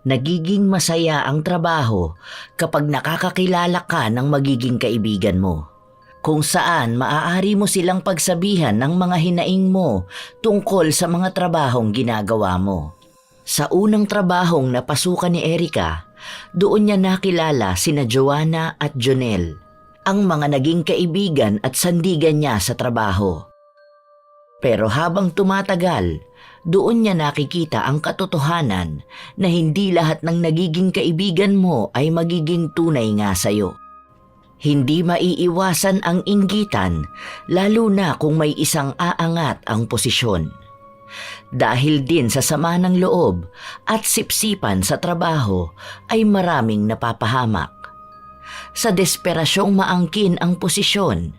Nagiging masaya ang trabaho kapag nakakakilala ka ng magiging kaibigan mo, kung saan maaari mo silang pagsabihan ng mga hinaing mo tungkol sa mga trabahong ginagawa mo. Sa unang trabahong napasukan ni Erica, doon niya nakilala sina Joanna at Jonel, ang mga naging kaibigan at sandigan niya sa trabaho. Pero habang tumatagal, doon niya nakikita ang katotohanan na hindi lahat ng nagiging kaibigan mo ay magiging tunay nga sa'yo. Hindi maiiwasan ang inggitan, lalo na kung may isang aangat ang posisyon. Dahil din sa sama ng loob at sipsipan sa trabaho ay maraming napapahamak. Sa desperasyong maangkin ang posisyon,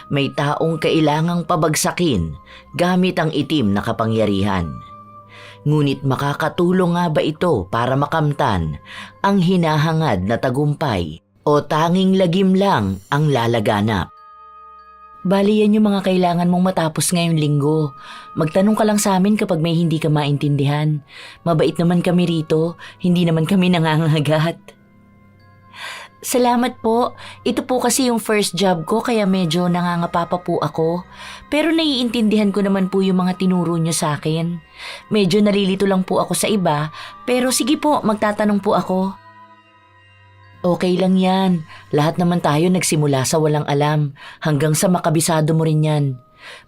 may taong kailangang pabagsakin gamit ang itim na kapangyarihan. Ngunit makakatulong nga ba ito para makamtan ang hinahangad na tagumpay o tanging lagim lang ang lalaganap? Bali yan yung mga kailangan mong matapos ngayong linggo. Magtanong ka lang sa amin kapag may hindi ka maintindihan. Mabait naman kami rito, hindi naman kami nangangagat. Salamat po. Ito po kasi yung first job ko kaya medyo nangangapa pa po ako. Pero naiintindihan ko naman po yung mga tinuro nyo sa akin. Medyo nalilito lang po ako sa iba, pero sige po, magtatanong po ako. Okay lang yan. Lahat naman tayo nagsimula sa walang alam hanggang sa makabisado mo rin yan.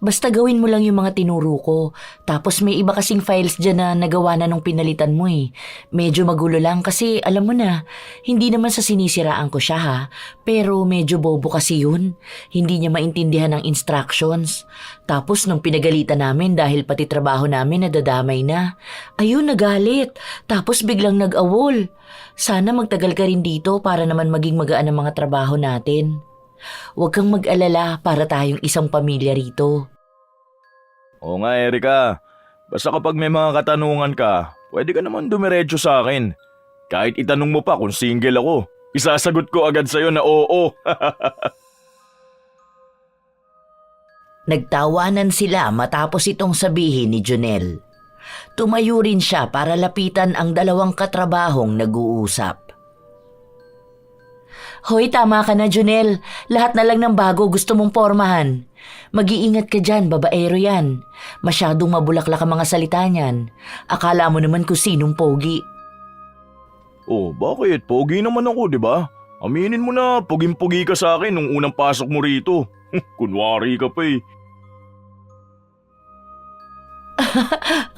Basta gawin mo lang yung mga tinuro ko. Tapos may iba kasing files dyan na nagawa na nung pinalitan mo eh. Medyo magulo lang kasi alam mo na, hindi naman sa sinisiraan ko siya ha. Pero medyo bobo kasi yun. Hindi niya maintindihan ang instructions. Tapos nung pinagalitan namin dahil pati trabaho namin nadadamay na. Ayun, nagalit. Tapos biglang nag-awol. Sana magtagal ka rin dito para naman maging magaan ang mga trabaho natin. Huwag kang mag-alala para tayong isang pamilya rito. Oo nga, Erica. Basta kapag may mga katanungan ka, pwede ka naman dumiretso sa akin. Kahit itanong mo pa kung single ako, isasagot ko agad sa'yo na oo. Nagtawanan sila matapos itong sabihin ni Jonel. Tumayo rin siya para lapitan ang dalawang katrabahong nag-uusap. Hoy, tama ka na, Jonel. Lahat na lang ng bago gusto mong pormahan. Mag-iingat ka dyan, babaero yan. Masyadong mabulaklak ang mga salita niyan. Akala mo naman kung sinong pogi. Oh, bakit? Pogi naman ako, di ba? Aminin mo na, puging-pugi ka sa akin nung unang pasok mo rito. Kunwari ka pa eh.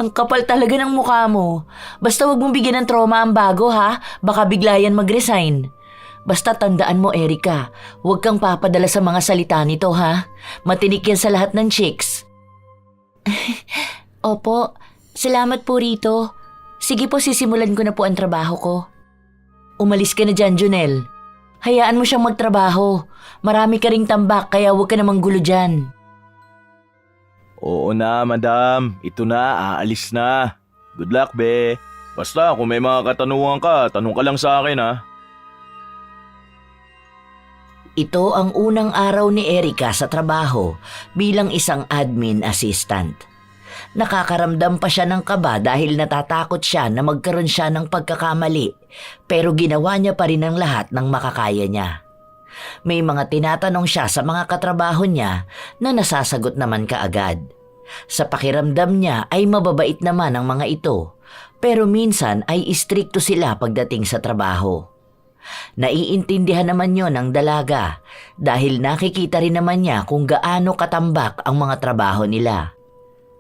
Ang kapal talaga ng mukha mo. Basta wag mong bigyan ng trauma ang bago ha. Baka bigla yan mag-resign. Basta tandaan mo, Erica, huwag kang papadala sa mga salita nito ha. Matinik yan sa lahat ng chicks. Opo, salamat po rito. Sige po, sisimulan ko na po ang trabaho ko. Umalis ka na dyan, Jonel. Hayaan mo siyang magtrabaho. Marami ka ring tambak kaya huwag ka namang gulo dyan. Oo na, madam. Ito na, aalis na. Good luck, be. Basta kung may mga katanungan ka, tanong ka lang sa akin ha. Ito ang unang araw ni Erica sa trabaho bilang isang admin assistant. Nakakaramdam pa siya ng kaba dahil natatakot siya na magkaroon siya ng pagkakamali, pero ginawa niya pa rin ang lahat ng makakaya niya. May mga tinatanong siya sa mga katrabaho niya na nasasagot naman kaagad. Sa pakiramdam niya ay mababait naman ang mga ito, pero minsan ay istrikto sila pagdating sa trabaho. Naiintindihan naman yon ng dalaga dahil nakikita rin naman niya kung gaano katambak ang mga trabaho nila.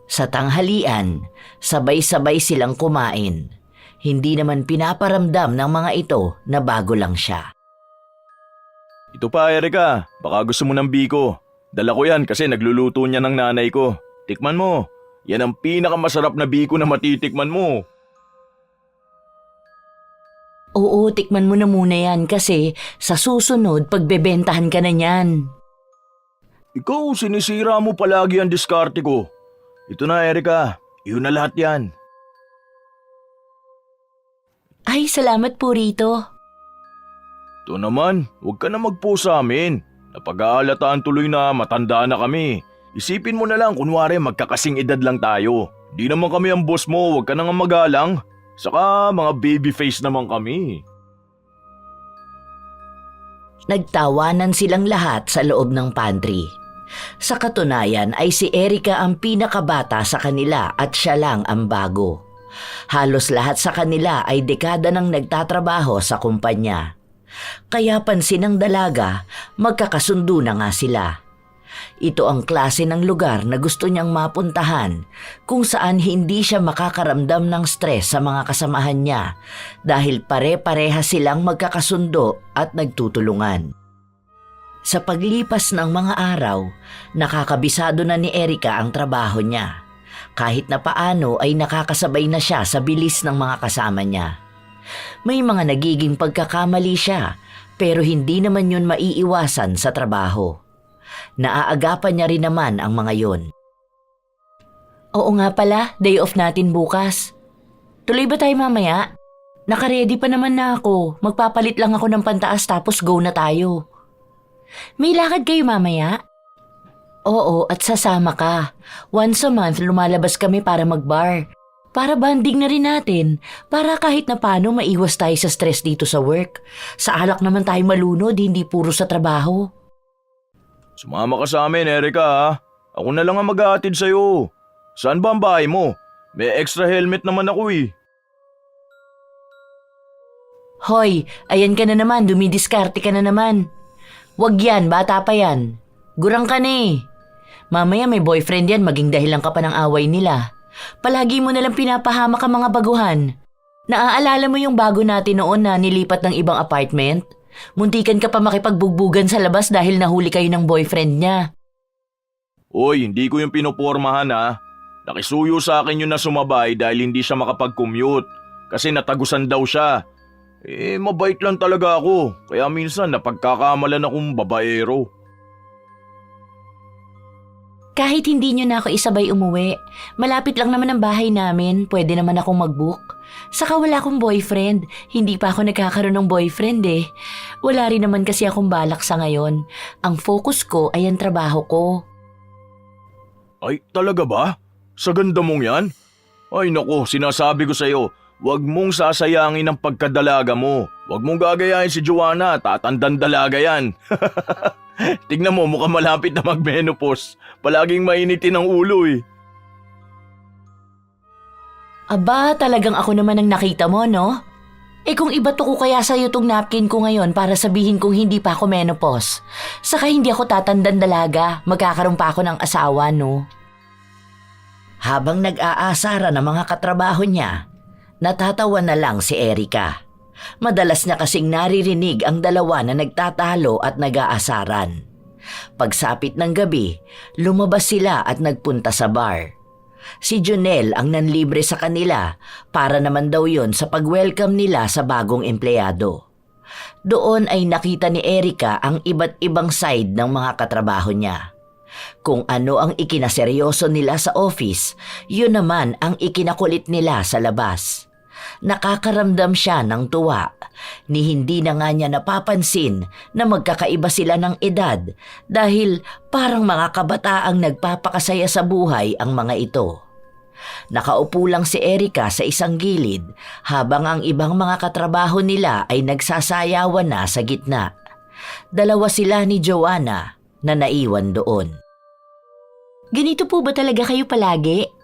Sa tanghalian, sabay-sabay silang kumain. Hindi naman pinaparamdam ng mga ito na bago lang siya. Ito pa, Erica. Baka gusto mo ng biko. Dala ko yan kasi nagluluto niya ng nanay ko. Tikman mo. Yan ang pinakamasarap na biko na matitikman mo. Oo, tikman mo na muna yan kasi sa susunod pagbebentahan ka na niyan. Ikaw, sinisira mo palagi ang diskarte ko. Ito na, Erica. Iyon na lahat yan. Ay, salamat po rito. Ito naman, huwag ka na magpo sa amin. Napag-aalataan tuloy na matanda na kami. Isipin mo na lang kunwari magkakasing edad lang tayo. Di naman kami ang boss mo, huwag ka na nga magalang. Saka mga baby face naman kami. Nagtawanan silang lahat sa loob ng pantry. Sa katunayan ay si Erica ang pinakabata sa kanila at siya lang ang bago. Halos lahat sa kanila ay dekada nang nagtatrabaho sa kumpanya. Kaya pansin ng dalaga, magkakasundo na nga sila. Ito ang klase ng lugar na gusto niyang mapuntahan kung saan hindi siya makakaramdam ng stress sa mga kasamahan niya dahil pare-pareha silang magkakasundo at nagtutulungan. Sa paglipas ng mga araw, nakakabisado na ni Erica ang trabaho niya. Kahit na paano ay nakakasabay na siya sa bilis ng mga kasama niya. May mga nagiging pagkakamali siya pero hindi naman yun maiiwasan sa trabaho. Naaagapan niya rin naman ang mga yun. Oo nga pala, day off natin bukas. Tuloy ba tayo mamaya? Nakaredy pa naman na ako. Magpapalit lang ako ng pantaas tapos go na tayo. May lakad kayo mamaya? Oo, at sasama ka. Once a month lumalabas kami para mag-bar. Para banding na rin natin. Para kahit na paano maiwas tayo sa stress dito sa work. Sa alak naman tayo malunod, hindi puro sa trabaho. Sumama ka sa amin, Erica ha. Ako na lang ang mag-aatid sa'yo. Saan ba ang bahay mo? May extra helmet naman ako eh. Hoy, ayan ka na naman, dumidiskarte ka na naman. Wag yan, bata pa yan. Gurang ka na eh. Mamaya may boyfriend yan, maging dahilan ka pa ng away nila. Palagi mo nalang pinapahamak ang mga baguhan. Naaalala mo yung bago natin noon na nilipat ng ibang apartment? Muntikan ka pa makipagbugbugan sa labas dahil nahuli kayo ng boyfriend niya. Uy, hindi ko yung pinopormahan ha. Nakisuyo sa akin yun na sumabay dahil hindi siya makapag-commute. Kasi natagusan daw siya. Mabait lang talaga ako. Kaya minsan napagkakamalan akong babaero. Kahit hindi nyo na ako isabay umuwi, malapit lang naman ang bahay namin, pwede naman akong mag-book. Saka wala akong boyfriend, hindi pa ako nagkakaroon ng boyfriend eh. Wala rin naman kasi akong balak sa ngayon. Ang focus ko ay ang trabaho ko. Ay, talaga ba? Sa ganda mong yan? Ay nako, sinasabi ko sa'yo, huwag mong sasayangin ang pagkadalaga mo. Huwag mong gagayahin si Joanna, tatandang dalaga yan. Tignan mo, mukhang malapit na mag-menopause. Palaging mainitin ang ulo eh. Aba, talagang ako naman ang nakita mo, no? Kung ibato ko kaya sa'yo tong napkin ko ngayon para sabihin kong hindi pa ako menopause. Saka hindi ako tatandang dalaga, magkakaroon pa ako ng asawa, no? Habang nag-aasara ng mga katrabaho niya, natatawa na lang si Erica. Madalas niya kasing naririnig ang dalawa na nagtatalo at nag-aasaran. Pagsapit ng gabi, lumabas sila at nagpunta sa bar. Si Jonel ang nanlibre sa kanila para naman daw yon sa pag-welcome nila sa bagong empleyado. Doon ay nakita ni Erica ang iba't ibang side ng mga katrabaho niya. Kung ano ang ikinaseryoso nila sa office, yun naman ang ikinakulit nila sa labas. Nakakaramdam siya ng tuwa ni hindi na nga niya napapansin na magkakaiba sila ng edad dahil parang mga kabataang nagpapakasaya sa buhay ang mga ito. Nakaupo lang si Erica sa isang gilid habang ang ibang mga katrabaho nila ay nagsasayawan na sa gitna. Dalawa sila ni Joanna na naiwan doon. Ganito po ba talaga kayo palagi?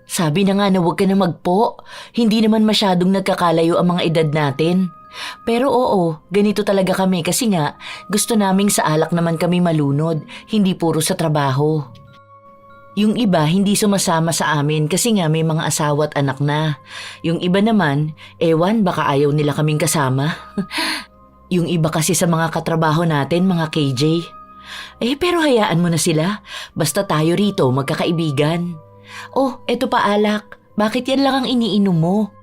Sabi na nga na huwag ka na magpo, hindi naman masyadong nagkakalayo ang mga edad natin. Pero oo, ganito talaga kami kasi nga gusto naming sa alak naman kami malunod, hindi puro sa trabaho. Yung iba hindi sumasama sa amin kasi nga may mga asawa at anak na. Yung iba naman, ewan baka ayaw nila kaming kasama. Yung iba kasi sa mga katrabaho natin, mga KJ. Pero hayaan mo na sila, basta tayo rito magkakaibigan. Oh, eto pa alak. Bakit yan lang ang iniinom mo?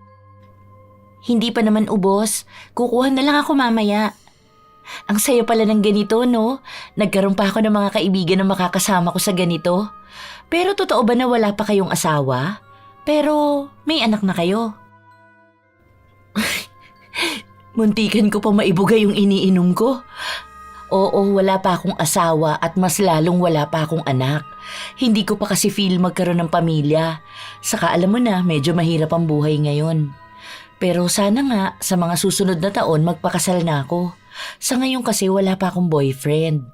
Hindi pa naman ubos. Kukuha na lang ako mamaya. Ang saya pala ng ganito, no? Nagkaroon pa ako ng mga kaibigan na makakasama ko sa ganito. Pero totoo ba na wala pa kayong asawa? Pero may anak na kayo. Muntikan ko pa maibuga yung iniinom ko. Oo, wala pa akong asawa at mas lalong wala pa akong anak. Hindi ko pa kasi feel magkaroon ng pamilya. Saka alam mo na, medyo mahirap ang buhay ngayon. Pero sana nga, sa mga susunod na taon, magpakasal na ako. Sa ngayon kasi wala pa akong boyfriend.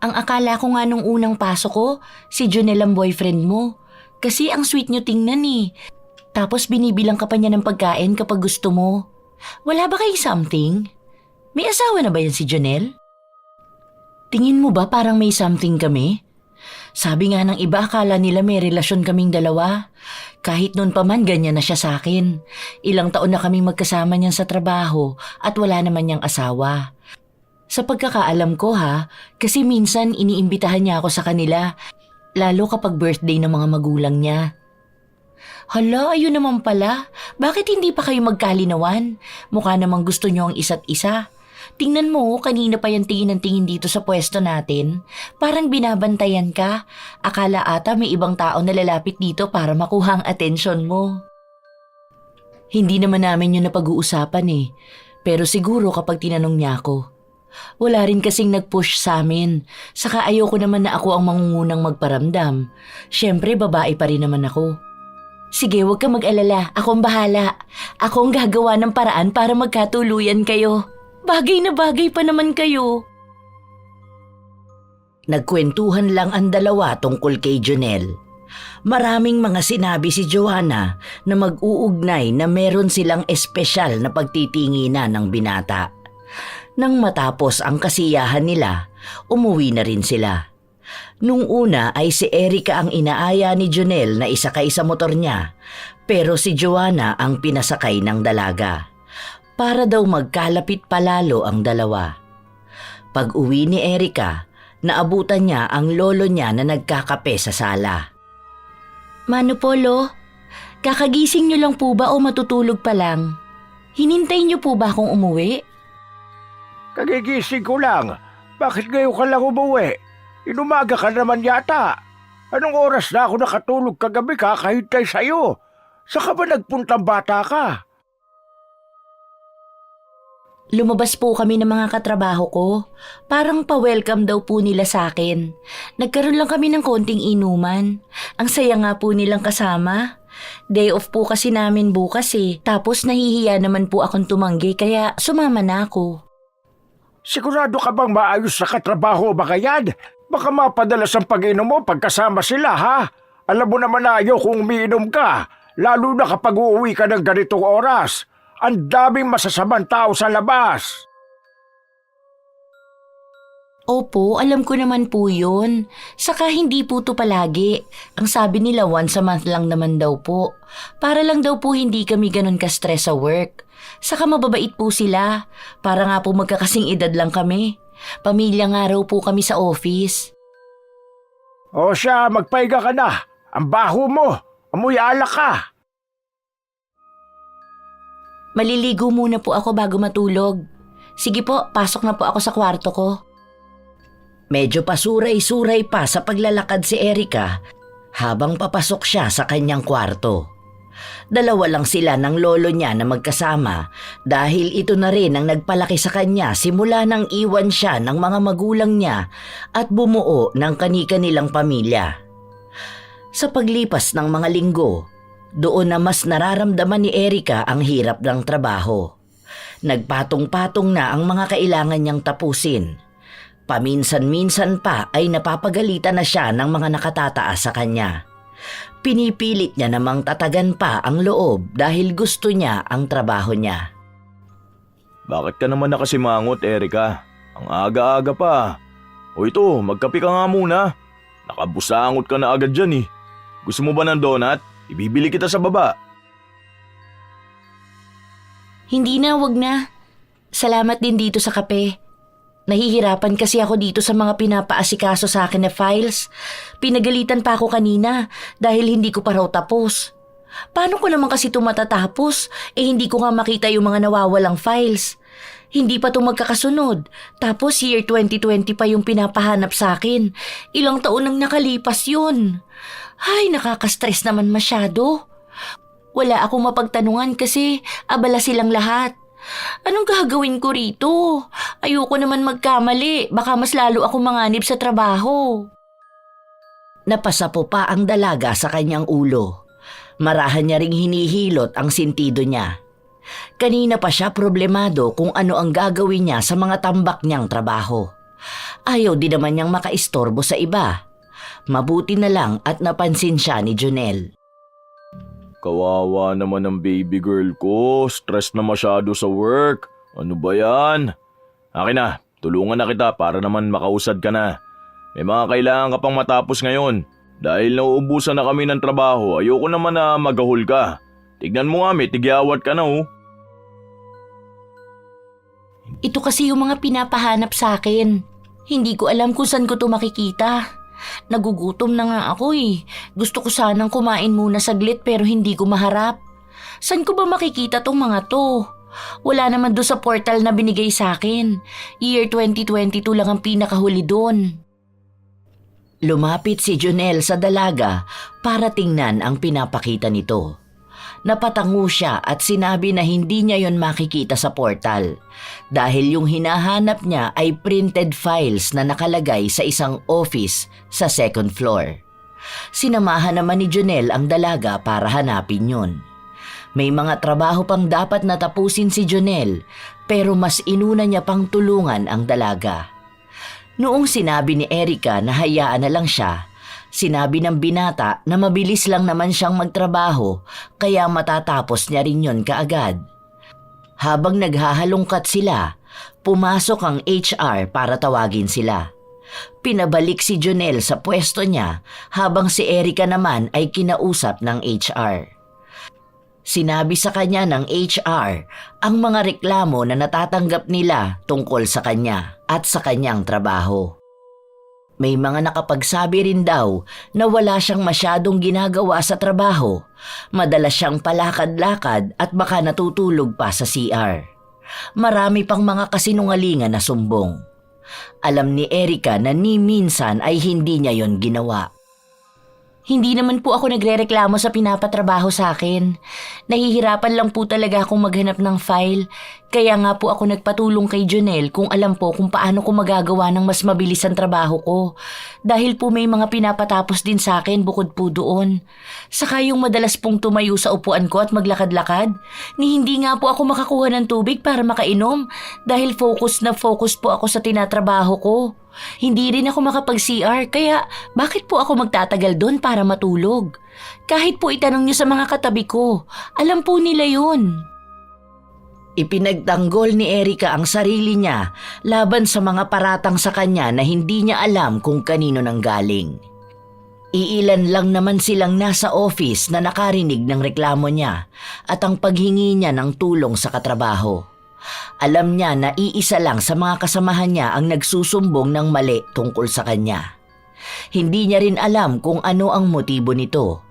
Ang akala ko nga nung unang pasok ko, si Jonel ang boyfriend mo. Kasi ang sweet nyo tingnan eh. Tapos binibilang ka pa niya ng pagkain kapag gusto mo. Wala ba kayo something? May asawa na ba yan si Jonel? Tingin mo ba parang may something kami? Sabi nga ng iba, akala nila may relasyon kaming dalawa. Kahit noon pa man, ganyan na siya sa akin. Ilang taon na kaming magkasama niyan sa trabaho at wala naman niyang asawa. Sa pagkakaalam ko kasi minsan iniimbitahan niya ako sa kanila, lalo kapag birthday ng mga magulang niya. Hala, ayun naman pala. Bakit hindi pa kayo magkalinawan? Mukha namang gusto niyo ang isa't isa. Tingnan mo, kanina pa yan tingin ng tingin dito sa pwesto natin. Parang binabantayan ka. Akala ata may ibang tao na lalapit dito para makuha ang atensyon mo. Hindi naman namin yun napag-uusapan eh. Pero siguro kapag tinanong niya ako. Wala rin kasing nag-push sa amin. Saka ayoko naman na ako ang mangungunang magparamdam. Siyempre, babae pa rin naman ako. Sige, huwag ka mag-alala. Ako ang bahala. Ako ang gagawa ng paraan para magkatuluyan kayo. Bagay na bagay pa naman kayo. Nagkwentuhan lang ang dalawa tungkol kay Jonel. Maraming mga sinabi si Joanna na mag-uugnay na meron silang espesyal na pagtitinginan ng binata. Nang matapos ang kasiyahan nila, umuwi na rin sila. Nung una ay si Erica ang inaaya ni Jonel na isakay sa motor niya, pero si Joanna ang pinasakay ng dalaga. Para daw magkalapit palalo ang dalawa. Pag-uwi ni Erica, naabutan niya ang lolo niya na nagkakape sa sala. Mano Polo, kakagising niyo lang po ba o matutulog pa lang? Hinintay niyo po ba akong umuwi? Kagigising ko lang. Bakit ngayon ka lang umuwi? Inumaga ka naman yata. Anong oras na ako nakatulog kagabi kakahintay sa'yo? Saan ka ba nagpuntang bata ka? Lumabas po kami ng mga katrabaho ko. Parang pa-welcome daw po nila sa akin. Nagkaroon lang kami ng konting inuman. Ang saya nga po nilang kasama. Day off po kasi namin bukas eh. Tapos nahihiya naman po akong tumanggi kaya sumama na ako. Sigurado ka bang maayos sa katrabaho ba yan? Baka mapadalas ang pag-inom mo pagkasama sila ha? Alam mo naman na ayaw kung umiinom ka. Lalo na kapag uuwi ka ng ganitong oras. Ang daming masasamang tao sa labas. Opo, alam ko naman po yun. Saka hindi po to palagi. Ang sabi nila once a month lang naman daw po. Para lang daw po hindi kami ganun ka-stress sa work. Saka mababait po sila. Para nga po magkakasing edad lang kami. Pamilya nga raw po kami sa office. O siya, magpahinga ka na. Ang baho mo. Amoy alak ka. Maliligo muna po ako bago matulog. Sige po, pasok na po ako sa kwarto ko. Medyo pasuray-suray pa sa paglalakad si Erica habang papasok siya sa kanyang kwarto. Dalawa lang sila ng lolo niya na magkasama dahil ito na rin ang nagpalaki sa kanya simula nang iwan siya ng mga magulang niya at bumuo ng kani-kanilang pamilya. Sa paglipas ng mga linggo, doon na mas nararamdaman ni Erica ang hirap ng trabaho. Nagpatong-patong na ang mga kailangan niyang tapusin. Paminsan-minsan pa ay napapagalitan na siya ng mga nakatataas sa kanya. Pinipilit niya namang tatagan pa ang loob dahil gusto niya ang trabaho niya. Bakit ka naman nakasimangot, Erica? Ang aga-aga pa. O ito, magkape ka nga muna. Nakabusangot ka na agad dyan eh. Gusto mo ba ng donut? Ibibili kita sa baba. Hindi na, wag na. Salamat din dito sa kape. Nahihirapan kasi ako dito sa mga pinapaasikaso sa akin na files. Pinagalitan pa ako kanina dahil hindi ko pa raw tapos. Paano ko naman kasi ito matatapos? Hindi ko nga makita yung mga nawawalang files. Hindi pa ito magkakasunod. Tapos year 2020 pa yung pinapahanap sa akin. Ilang taon nang nakalipas yun. Ay, nakaka-stress naman masyado. Wala akong mapagtanungan kasi abala silang lahat. Anong gagawin ko rito? Ayoko naman magkamali. Baka mas lalo ako manganib sa trabaho. Napasapo pa ang dalaga sa kanyang ulo. Marahan niya ring hinihilot ang sintido niya. Kanina pa siya problemado kung ano ang gagawin niya sa mga tambak niyang trabaho. Ayaw din naman niyang makaistorbo sa iba. Mabuti na lang at napansin siya ni Jonel. Kawawa naman ang baby girl ko. Stress na masyado sa work. Ano ba yan? Akin na, tulungan na kita para naman makausad ka na. May mga kailangan ka pang matapos ngayon. Dahil nauubusan na kami ng trabaho, ayoko naman na magahol ka. Tignan mo nga, may tigyawat ka na oh. Ito kasi yung mga pinapahanap sa akin. Hindi ko alam kung saan ko to makikita. Nagugutom na nga ako eh. Gusto ko sanang kumain muna saglit pero hindi ko maharap. Saan ko ba makikita tong mga to? Wala naman doon sa portal na binigay sa akin. Year 2022 lang ang pinakahuli doon. Lumapit si Jonel sa dalaga para tingnan ang pinapakita nito. Napatango siya at sinabi na hindi niya yon makikita sa portal dahil yung hinahanap niya ay printed files na nakalagay sa isang office sa second floor. Sinamahan naman ni Jonel ang dalaga para hanapin yon. May mga trabaho pang dapat natapusin si Jonel pero mas inuna niya pang tulungan ang dalaga. Noong sinabi ni Erica na hayaan na lang siya, sinabi ng binata na mabilis lang naman siyang magtrabaho kaya matatapos niya rin yon kaagad. Habang naghahalongkat sila, pumasok ang HR para tawagin sila. Pinabalik si Jonel sa pwesto niya habang si Erica naman ay kinausap ng HR. Sinabi sa kanya ng HR ang mga reklamo na natatanggap nila tungkol sa kanya at sa kanyang trabaho. May mga nakapagsabi rin daw na wala siyang masyadong ginagawa sa trabaho, madalas siyang palakad-lakad at baka natutulog pa sa CR. Marami pang mga kasinungalingan na sumbong. Alam ni Erica na ni minsan ay hindi niya yon ginawa. Hindi naman po ako nagrereklamo sa pinapatrabaho sa akin. Nahihirapan lang po talaga akong maghanap ng file. Kaya nga po ako nagpatulong kay Jonel kung alam po kung paano ko magagawa ng mas mabilis ang trabaho ko. Dahil po may mga pinapatapos din sa akin bukod po doon. Saka yung madalas pong tumayo sa upuan ko at maglakad-lakad, ni hindi nga po ako makakuha ng tubig para makainom dahil focus na focus po ako sa tinatrabaho ko. Hindi rin ako makapag-CR kaya bakit po ako magtatagal doon para matulog? Kahit po itanong niyo sa mga katabi ko, alam po nila yun. Ipinagtanggol ni Erica ang sarili niya laban sa mga paratang sa kanya na hindi niya alam kung kanino nanggaling. Iilan lang naman silang nasa office na nakarinig ng reklamo niya at ang paghingi niya ng tulong sa katrabaho. Alam niya na iisa lang sa mga kasamahan niya ang nagsusumbong ng mali tungkol sa kanya. Hindi niya rin alam kung ano ang motibo nito.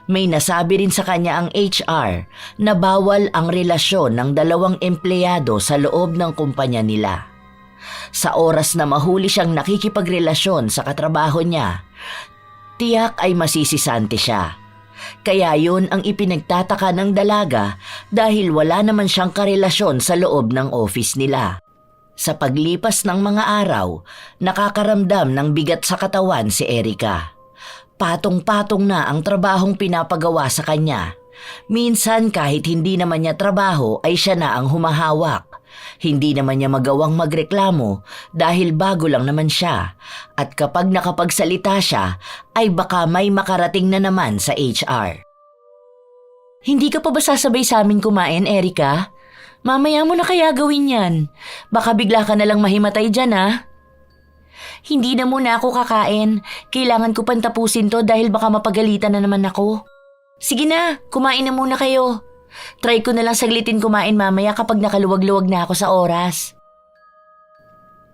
May nasabi rin sa kanya ang HR na bawal ang relasyon ng dalawang empleyado sa loob ng kumpanya nila. Sa oras na mahuli siyang nakikipagrelasyon sa katrabaho niya, tiyak ay masisisante siya. Kaya yun ang ipinagtataka ng dalaga dahil wala naman siyang karelasyon sa loob ng office nila. Sa paglipas ng mga araw, nakakaramdam ng bigat sa katawan si Erica. Patong-patong na ang trabahong pinapagawa sa kanya. Minsan kahit hindi naman niya trabaho ay siya na ang humahawak. Hindi naman niya magawang magreklamo dahil bago lang naman siya at kapag nakapagsalita siya ay baka may makarating na naman sa HR. Hindi ka pa ba sasabay sa amin kumain, Erica? Mamaya mo na kaya gawin yan. Baka bigla ka na lang mahimatay dyan, ha? Hindi na muna ako kakain. Kailangan ko pang tapusin to dahil baka mapagalitan na naman ako. Sige na, kumain na muna kayo. Try ko na lang saglitin kumain mamaya kapag nakaluwag-luwag na ako sa oras.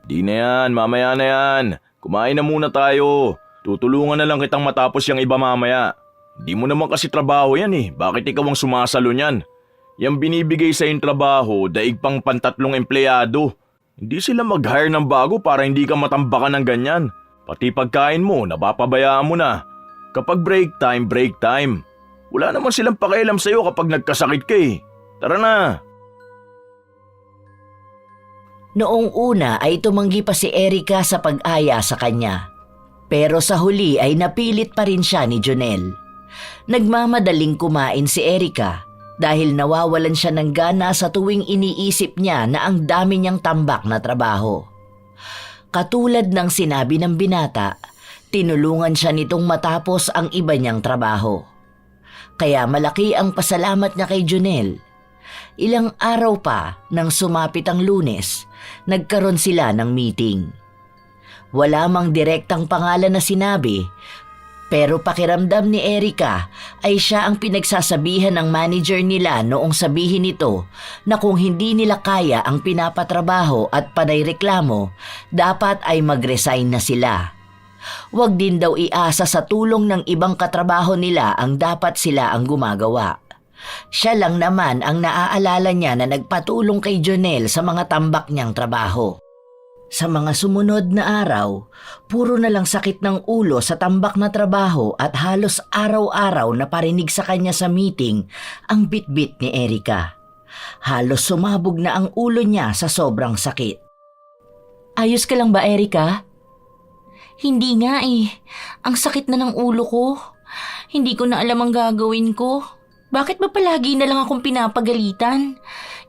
Di na yan, mamaya na yan. Kumain na muna tayo. Tutulungan na lang kitang matapos yung iba mamaya. Di mo naman kasi trabaho yan eh. Bakit ikaw ang sumasalo niyan? Yang binibigay sa yung trabaho, daig pang pantatlong empleyado. Hindi sila mag-hire ng bago para hindi ka matambakan ng ganyan. Pati pagkain mo, napapabayaan mo na. Kapag break time. Wala naman silang pakialam sa'yo kapag nagkasakit ka eh. Tara na. Noong una ay tumanggi pa si Erica sa pag-aya sa kanya. Pero sa huli ay napilit pa rin siya ni Jonel. Nagmamadaling kumain si Erica dahil nawawalan siya ng gana sa tuwing iniisip niya na ang dami niyang tambak na trabaho. Katulad ng sinabi ng binata, tinulungan siya nitong matapos ang iba niyang trabaho. Kaya malaki ang pasalamat niya kay Jonel. Ilang araw pa nang sumapit ang Lunes, nagkaroon sila ng meeting. Wala mang direktang pangalan na sinabi, pero pakiramdam ni Erica ay siya ang pinagsasabihan ng manager nila noong sabihin nito na kung hindi nila kaya ang pinapatrabaho at panay reklamo, dapat ay mag-resign na sila. Huwag din daw iasa sa tulong ng ibang katrabaho nila ang dapat sila ang gumagawa. Siya lang naman ang naaalala niya na nagpatulong kay Jonel sa mga tambak niyang trabaho. Sa mga sumunod na araw, puro na lang sakit ng ulo sa tambak na trabaho at halos araw-araw na parinig sa kanya sa meeting ang bitbit ni Erica. Halos sumabog na ang ulo niya sa sobrang sakit. Ayos ka lang ba, Erica? Hindi nga eh. Ang sakit na ng ulo ko. Hindi ko na alam ang gagawin ko. Bakit ba palagi na lang akong pinapagalitan?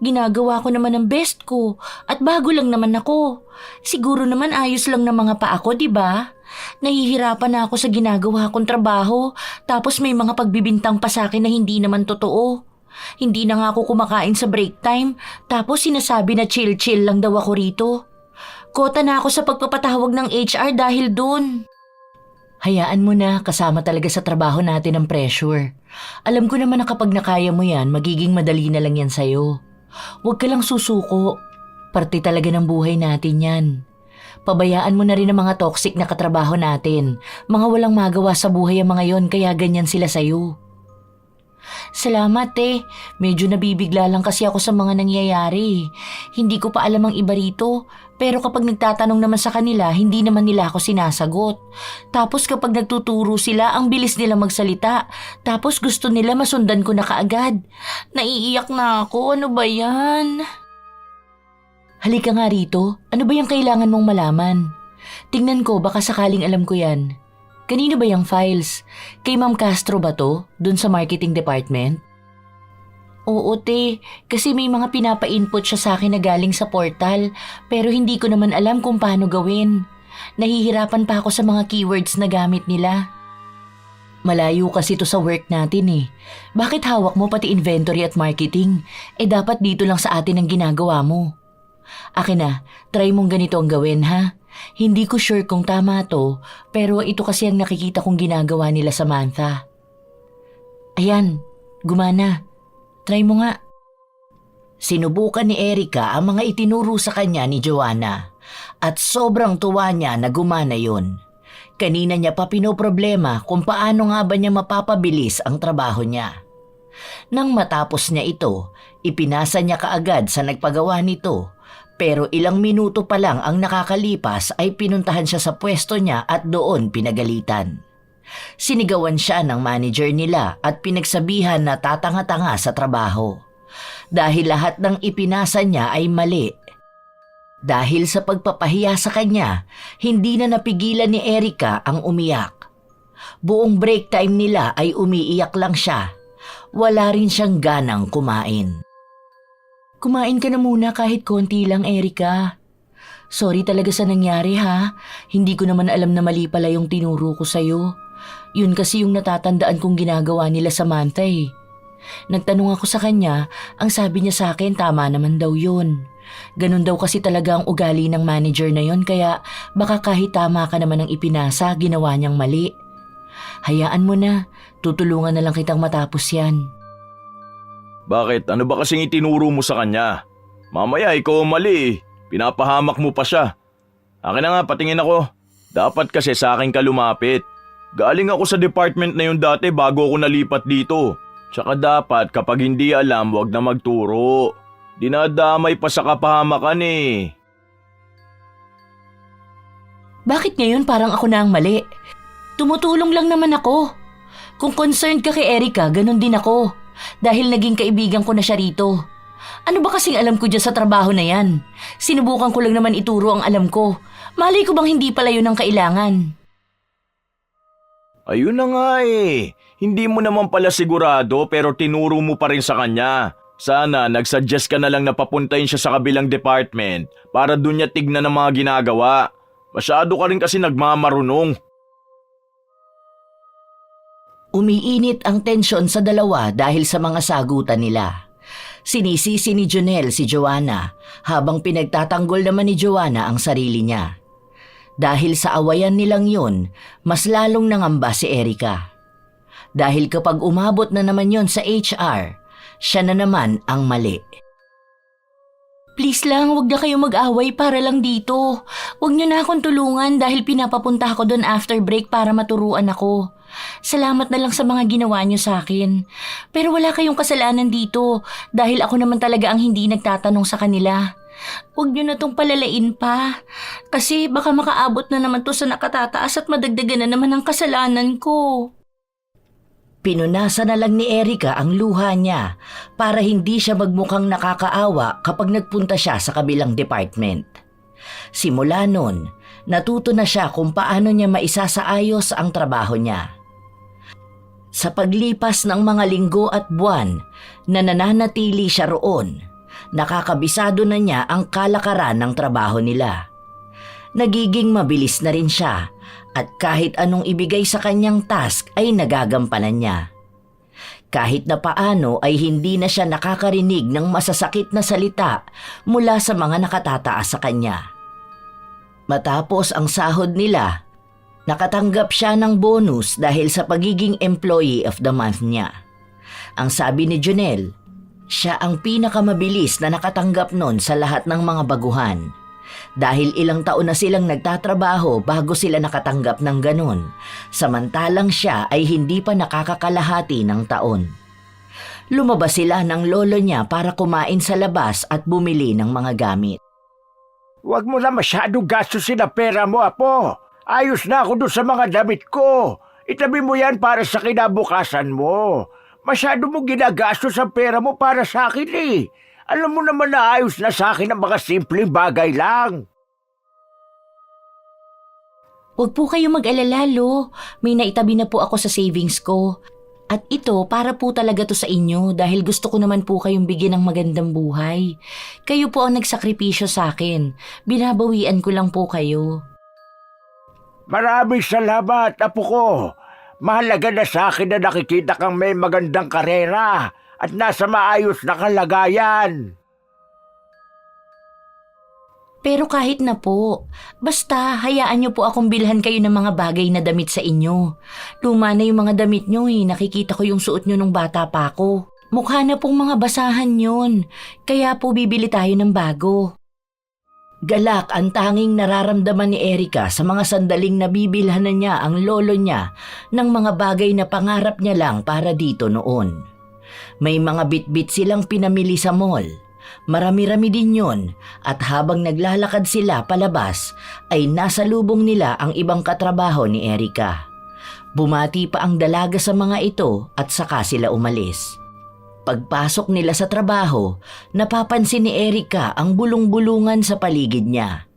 Ginagawa ko naman ang best ko at bago lang naman ako. Siguro naman ayos lang ng mga paa ko, di ba? Nahihirapan na ako sa ginagawa kong trabaho tapos may mga pagbibintang pa sa akin na hindi naman totoo. Hindi na nga ako kumakain sa break time tapos sinasabi na chill-chill lang daw ako rito. Kota na ako sa pagpapatawag ng HR dahil dun. Hayaan mo na, kasama talaga sa trabaho natin ang pressure. Alam ko naman na kapag nakaya mo yan, magiging madali na lang yan sa'yo. Huwag ka lang susuko. Parte talaga ng buhay natin yan. Pabayaan mo na rin ang mga toxic na katrabaho natin. Mga walang magawa sa buhay ang mga yon kaya ganyan sila sa'yo. Salamat eh. Medyo nabibigla lang kasi ako sa mga nangyayari. Hindi ko pa alam ang iba rito. Pero kapag nagtatanong naman sa kanila, hindi naman nila ako sinasagot. Tapos kapag nagtuturo sila, ang bilis nila magsalita. Tapos gusto nila masundan ko na kaagad. Naiiyak na ako. Ano ba yan? Halika nga rito. Ano ba yung kailangan mong malaman? Tingnan ko, baka sakaling alam ko yan. Kanino ba yung files? Kay Ma'am Castro ba to? Dun sa marketing department? Oo te, kasi may mga pinapa-input siya sa akin na galing sa portal pero hindi ko naman alam kung paano gawin. Nahihirapan pa ako sa mga keywords na gamit nila. Malayo kasi to sa work natin eh. Bakit hawak mo pati inventory at marketing? Dapat dito lang sa atin ang ginagawa mo. Akin na, try mong ganito ang gawin ha. Hindi ko sure kung tama to, pero ito kasi ang nakikita kong ginagawa nila Samantha. Ayan, gumana. Try mo nga. Sinubukan ni Erica ang mga itinuro sa kanya ni Joanna at sobrang tuwa niya na gumana yun. Kanina niya pa pinoproblema kung paano nga ba niya mapapabilis ang trabaho niya. Nang matapos niya ito, ipinasa niya kaagad sa nagpagawa nito. Pero ilang minuto pa lang ang nakakalipas ay pinuntahan siya sa pwesto niya at doon pinagalitan. Sinigawan siya ng manager nila at pinagsabihan na tatanga-tanga sa trabaho. Dahil lahat ng ipinasa niya ay mali. Dahil sa pagpapahiya sa kanya, hindi na napigilan ni Erica ang umiyak. Buong break time nila ay umiiyak lang siya. Wala rin siyang ganang kumain. Kumain ka na muna kahit konti lang, Erica. Sorry talaga sa nangyari ha. Hindi ko naman alam na mali pala yung tinuro ko sa'yo. Yun kasi yung natatandaan kong ginagawa nila Samantha eh. Nagtanong ako sa kanya, ang sabi niya sa akin tama naman daw yun. Ganun daw kasi talaga ang ugali ng manager na yun kaya baka kahit tama ka naman ang ipinasa, ginawa niyang mali. Hayaan mo na, tutulungan na lang kitang matapos yan. Bakit? Ano ba kasing itinuro mo sa kanya? Mamaya ikaw mali eh. Pinapahamak mo pa siya. Akin na nga, patingin ako. Dapat kasi sa akin ka lumapit. Galing ako sa department na yun dati bago ako nalipat dito. Tsaka dapat kapag hindi alam, wag na magturo. Dinadamay pa sa kapahamakan eh. Bakit ngayon parang ako na ang mali? Tumutulong lang naman ako. Kung concerned ka kay Erica, ganun din ako. Dahil naging kaibigan ko na siya rito. Ano ba kasing alam ko dyan sa trabaho na yan? Sinubukan ko lang naman ituro ang alam ko. Malay ko bang hindi pala yun ang kailangan? Ayun na nga eh. Hindi mo naman pala sigurado pero tinuro mo pa rin sa kanya. Sana nagsuggest ka na lang na papuntahin siya sa kabilang department para dun niya tignan ang mga ginagawa. Masyado ka rin kasi nagmamarunong. Umiinit ang tensyon sa dalawa dahil sa mga sagutan nila. Sinisisi ni Jonel si Joanna habang pinagtatanggol naman ni Joanna ang sarili niya. Dahil sa awayan nilang yun, mas lalong nangamba si Erica. Dahil kapag umabot na naman yon sa HR, siya na naman ang mali. Please lang, wag na kayo mag-away para lang dito. Wag niyo na akong tulungan dahil pinapapunta ako doon after break para maturuan ako. Salamat na lang sa mga ginawa niyo sa akin. Pero wala kayong kasalanan dito dahil ako naman talaga ang hindi nagtatanong sa kanila. Huwag niyo na tong palalain pa. Kasi baka makaabot na naman to sa nakatataas at madagdagan na naman ang kasalanan ko. Pinunasan na lang ni Erica ang luha niya para hindi siya magmukhang nakakaawa kapag nagpunta siya sa kabilang department. Simula nun, natuto na siya kung paano niya maisasaayos ang trabaho niya. Sa paglipas ng mga linggo at buwan na nananatili siya roon, nakakabisado na niya ang kalakaran ng trabaho nila. Nagiging mabilis na rin siya at kahit anong ibigay sa kanyang task ay nagagampanan niya. Kahit na paano ay hindi na siya nakakarinig ng masasakit na salita mula sa mga nakatataas sa kanya. Matapos ang sahod nila, nakatanggap siya ng bonus dahil sa pagiging Employee of the Month niya. Ang sabi ni Jonel, siya ang pinakamabilis na nakatanggap nun sa lahat ng mga baguhan. Dahil ilang taon na silang nagtatrabaho bago sila nakatanggap ng ganun, samantalang siya ay hindi pa nakakakalahati ng taon. Lumabas sila ng lolo niya para kumain sa labas at bumili ng mga gamit. Huwag mo na masyadong gastusin ang pera mo, Apo. Ayos na ako doon sa mga damit ko. Itabi mo yan para sa kinabukasan mo. Masyado mo ginagastos ang pera mo para sa akin eh. Alam mo naman na ayos na sa akin ang mga simpleng bagay lang. Huwag po kayo mag-alala, Lo. May naitabi na po ako sa savings ko. At ito, para po talaga to sa inyo dahil gusto ko naman po kayong bigyan ng magandang buhay. Kayo po ang nagsakripisyo sa akin. Binabawian ko lang po kayo. Maraming salamat, Apo ko. Mahalaga na sa akin na nakikita kang may magandang karera at nasa maayos na kalagayan. Pero kahit na po, basta hayaan niyo po akong bilhan kayo ng mga bagay na damit sa inyo. Luma na yung mga damit niyo eh, nakikita ko yung suot niyo nung bata pa ako. Mukha na pong mga basahan yun, kaya po bibili tayo ng bago. Galak ang tanging nararamdaman ni Erica sa mga sandaling nabibilhan na niya ang lolo niya ng mga bagay na pangarap niya lang para dito noon. May mga bitbit silang pinamili sa mall. Marami-rami din yun at habang naglalakad sila palabas ay nasa lubong nila ang ibang katrabaho ni Erica. Bumati pa ang dalaga sa mga ito at saka sila umalis. Pagpasok nila sa trabaho, napapansin ni Erica ang bulong-bulungan sa paligid niya.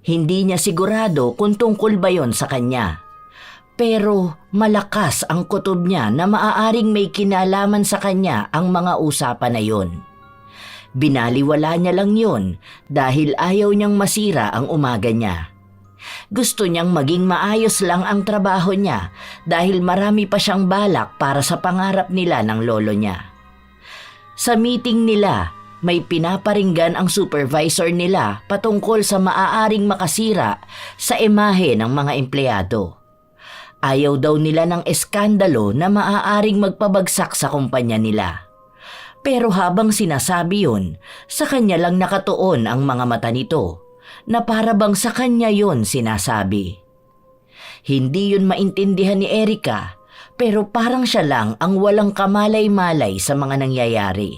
Hindi niya sigurado kung tungkol ba yon sa kanya. Pero malakas ang kutob niya na maaaring may kinalaman sa kanya ang mga usapan na yon. Binaliwala niya lang yon dahil ayaw niyang masira ang umaga niya. Gusto niyang maging maayos lang ang trabaho niya dahil marami pa siyang balak para sa pangarap nila ng lolo niya. Sa meeting nila, may pinaparinggan ang supervisor nila patungkol sa maaaring makasira sa imahe ng mga empleyado. Ayaw daw nila ng eskandalo na maaaring magpabagsak sa kumpanya nila. Pero habang sinasabi yun, sa kanya lang nakatuon ang mga mata nito, na para bang sa kanya yun sinasabi. Hindi yun maintindihan ni Erica, pero parang siya lang ang walang kamalay-malay sa mga nangyayari.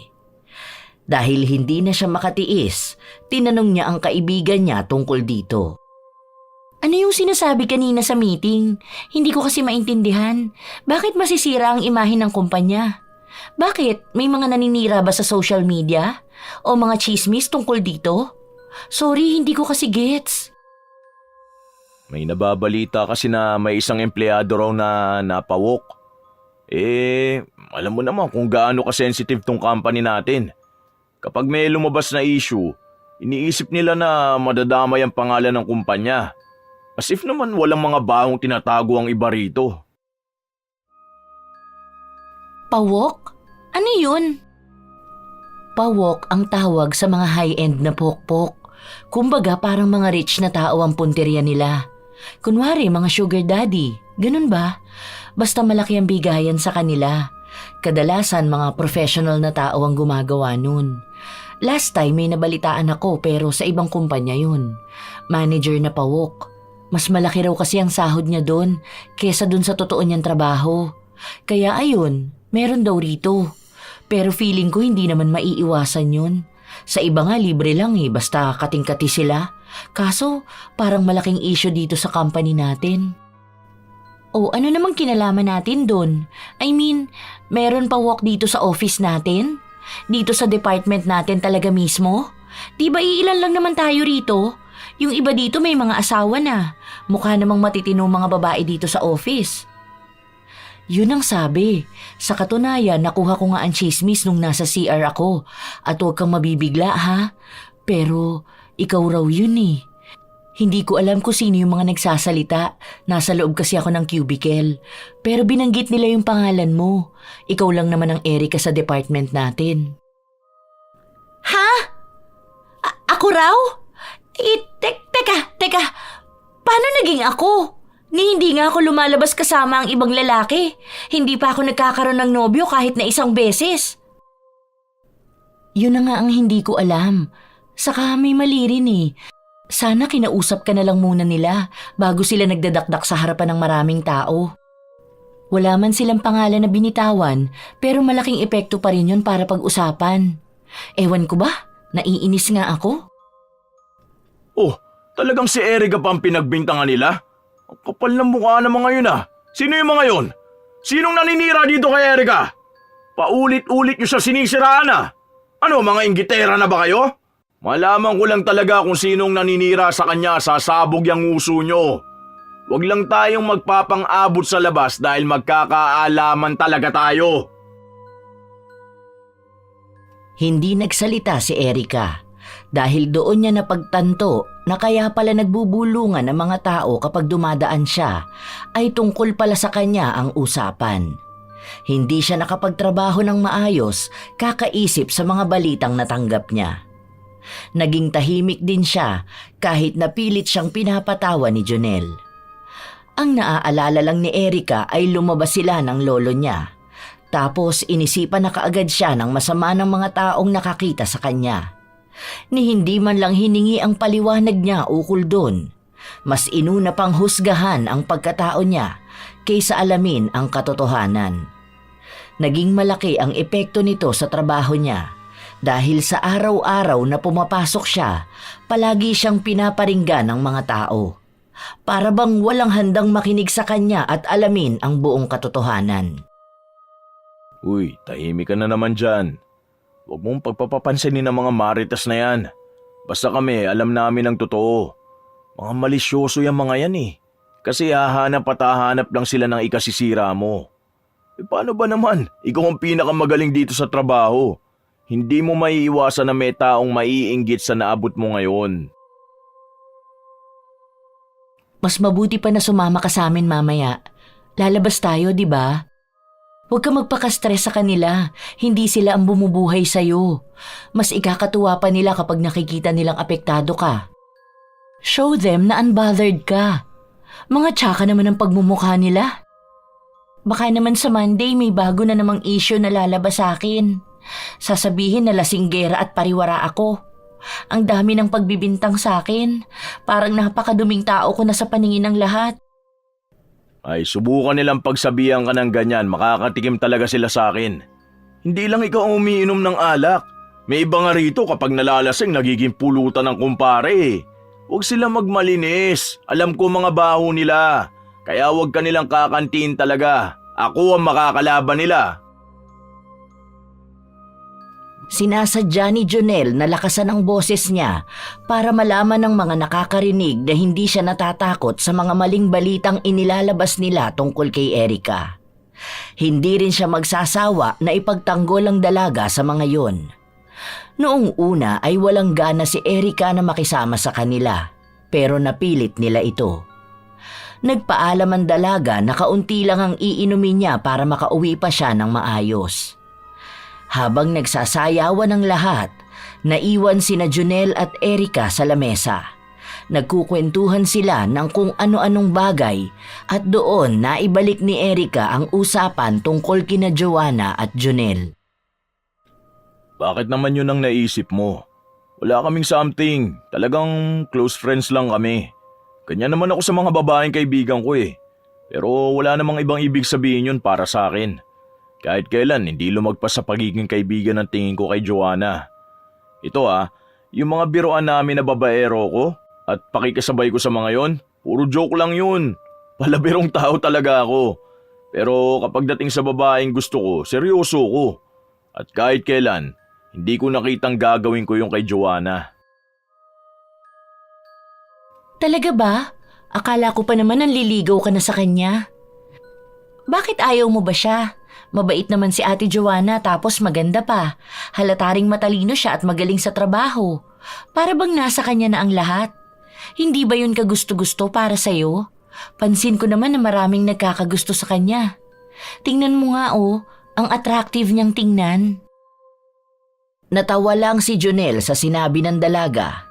Dahil hindi na siya makatiis, tinanong niya ang kaibigan niya tungkol dito. Ano yung sinasabi kanina sa meeting? Hindi ko kasi maintindihan. Bakit masisira ang imahe ng kumpanya? Bakit? May mga naninira ba sa social media? O mga chismis tungkol dito? Sorry, hindi ko kasi gets. May nababalita kasi na may isang empleyado raw na napawok. Alam mo naman kung gaano ka-sensitive tong company natin. Kapag may lumabas na issue, iniisip nila na madadamay ang pangalan ng kumpanya. As if naman walang mga bahong tinatago ang iba rito. Pawok? Ano yun? Pawok ang tawag sa mga high-end na pokpok. Kumbaga parang mga rich na tao ang punteriya nila. Kunwari mga sugar daddy, ganun ba? Basta malaki ang bigayan sa kanila. Kadalasan mga professional na tao ang gumagawa nun. Last time may nabalitaan ako pero sa ibang kumpanya yun. Manager na pawok. Mas malaki raw kasi ang sahod niya doon kesa doon sa totoo niyang trabaho. Kaya ayun, meron daw rito. Pero feeling ko hindi naman maiiwasan yun. Sa iba nga libre lang basta kating-kati sila. Kaso parang malaking issue dito sa company natin. O ano namang kinalaman natin doon? I mean, meron pa walk dito sa office natin? Dito sa department natin talaga mismo? Di ba iilan lang naman tayo rito? Yung iba dito may mga asawa na. Mukha namang matitino mga babae dito sa office. Yun ang sabi. Sa katunayan, nakuha ko nga ang chismis nung nasa CR ako. At huwag kang mabibigla ha. Pero ikaw raw yun Hindi ko alam kung sino yung mga nagsasalita. Nasa loob kasi ako ng cubicle. Pero binanggit nila yung pangalan mo. Ikaw lang naman ang Erika sa department natin. Ha? Ako raw? Teka. Paano naging ako? Hindi nga ako lumalabas kasama ang ibang lalaki. Hindi pa ako nagkakaroon ng nobyo kahit na isang beses. Yun na nga ang hindi ko alam. Saka may mali rin Sana kinausap ka na lang muna nila bago sila nagdadakdak sa harapan ng maraming tao. Wala man silang pangalan na binitawan pero malaking epekto pa rin yun para pag-usapan. Ewan ko ba? Naiinis nga ako. Oh, talagang si Erika pa ang pinagbintangan nila? Ang kapal ng mukha ng mga yun Sino yung mga yun? Sinong naninira dito kay Erika? Paulit-ulit nyo siya sinisiraan Ano, mga inggitera na ba kayo? Malaman ko lang talaga kung sinong naninira sa kanya, sasabog yung uso nyo. Huwag lang tayong magpapang-abot sa labas dahil magkakaalaman talaga tayo. Hindi nagsalita si Erika dahil doon niya napagtanto na kaya pala nagbubulungan ng mga tao kapag dumadaan siya ay tungkol pala sa kanya ang usapan. Hindi siya nakapagtrabaho ng maayos kakaisip sa mga balitang natanggap niya. Naging tahimik din siya kahit napilit siyang pinapatawa ni Jonel. Ang naaalala lang ni Erika ay lumabas sila ng lolo niya. Tapos inisipan na kaagad siya ng masama ng mga taong nakakita sa kanya. Ni hindi man lang hiningi ang paliwanag niya ukol doon. Mas inuna pang husgahan ang pagkatao niya kaysa alamin ang katotohanan. Naging malaki ang epekto nito sa trabaho niya dahil sa araw-araw na pumapasok siya, palagi siyang pinaparinggan ng mga tao. Para bang walang handang makinig sa kanya at alamin ang buong katotohanan. Uy, tahimik ka na naman dyan. Huwag mong pagpapapansinin ng mga maritas na yan. Basta kami, alam namin ang totoo. Mga malisyoso yung mga yan Kasi hahanap at hahanap lang sila ng ikasisira mo. Paano ba naman? Ikaw ang pinakamagaling dito sa trabaho. Hindi mo maiiwasan na may taong maiinggit sa naabot mo ngayon. Mas mabuti pa na sumama ka sa amin mamaya. Lalabas tayo, di ba? Huwag ka magpaka-stress sa kanila. Hindi sila ang bumubuhay sa'yo. Mas ikakatuwa pa nila kapag nakikita nilang apektado ka. Show them na unbothered ka. Mga tsaka naman ang pagmumukha nila. Baka naman sa Monday may bago na namang issue na lalabas sa akin. Sasabihin na lasinggera at pariwara ako. Ang dami ng pagbibintang sa akin. Parang napakaduming tao ko na sa paningin ng lahat. Ay, subukan nilang pagsabihan ka ng ganyan, makakatikim talaga sila sa akin. Hindi lang ikaw ang umiinom ng alak. May iba nga rito kapag nalalasing nagiging pulutan ng kumpare. Huwag sila magmalinis. Alam ko mga baho nila. Kaya huwag ka nilang kakantiin talaga. Ako ang makakalaban nila. Sinasadya ni Jonel na lakasan ang boses niya para malaman ng mga nakakarinig na hindi siya natatakot sa mga maling balitang inilalabas nila tungkol kay Erica. Hindi rin siya magsasawa na ipagtanggol ang dalaga sa mga yon. Noong una ay walang gana si Erica na makisama sa kanila, pero napilit nila ito. Nagpaalam ang dalaga na kaunti lang ang iinumin niya para makauwi pa siya ng maayos. Habang nagsasayawan ang lahat, naiwan sina Jonel at Erica sa lamesa. Nagkukwentuhan sila ng kung ano-anong bagay at doon naibalik ni Erica ang usapan tungkol kina Joanna at Jonel. Bakit naman yun ang naisip mo? Wala kaming something. Talagang close friends lang kami. Ganyan naman ako sa mga babaeng kaibigan ko eh. Pero wala namang ibang ibig sabihin yun para sa akin. Kahit kailan hindi lumagpas sa pagiging kaibigan ng tingin ko kay Joanna. Ito yung mga biroan namin na babaero ko at pakikasabay ko sa mga yon, puro joke lang yun. Palabirong tao talaga ako. Pero kapag dating sa babaeng gusto ko, seryoso ko. At kahit kailan, hindi ko nakitang gagawin ko yung kay Joanna. Talaga ba? Akala ko pa naman nanliligaw ka na sa kanya. Bakit ayaw mo ba siya? Mabait naman si Ate Joanna tapos maganda pa. Halata ring matalino siya at magaling sa trabaho. Para bang nasa kanya na ang lahat. Hindi ba yun kagusto-gusto para sa'yo? Pansin ko naman na maraming nagkakagusto sa kanya. Tingnan mo nga ang attractive niyang tingnan. Natawa lang si Jonel sa sinabi ng dalaga.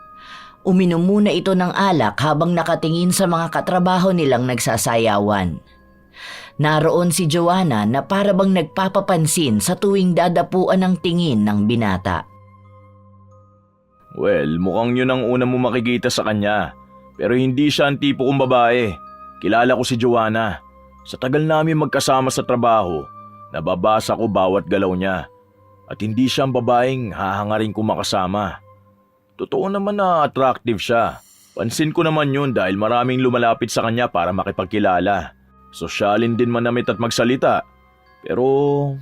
Uminom muna ito ng alak habang nakatingin sa mga katrabaho nilang nagsasayawan. Naroon si Joanna na para bang nagpapapansin sa tuwing dadapuan ng tingin ng binata. Well, mukhang yun ang una mo makikita sa kanya. Pero hindi siya ang tipo kong babae. Kilala ko si Joanna. Sa tagal namin magkasama sa trabaho, nababasa ko bawat galaw niya. At hindi siya ang babaeng hahangarin ko makasama. Totoo naman na attractive siya. Pansin ko naman yun dahil maraming lumalapit sa kanya para makipagkilala. Sosyalin din manamit at magsalita. Pero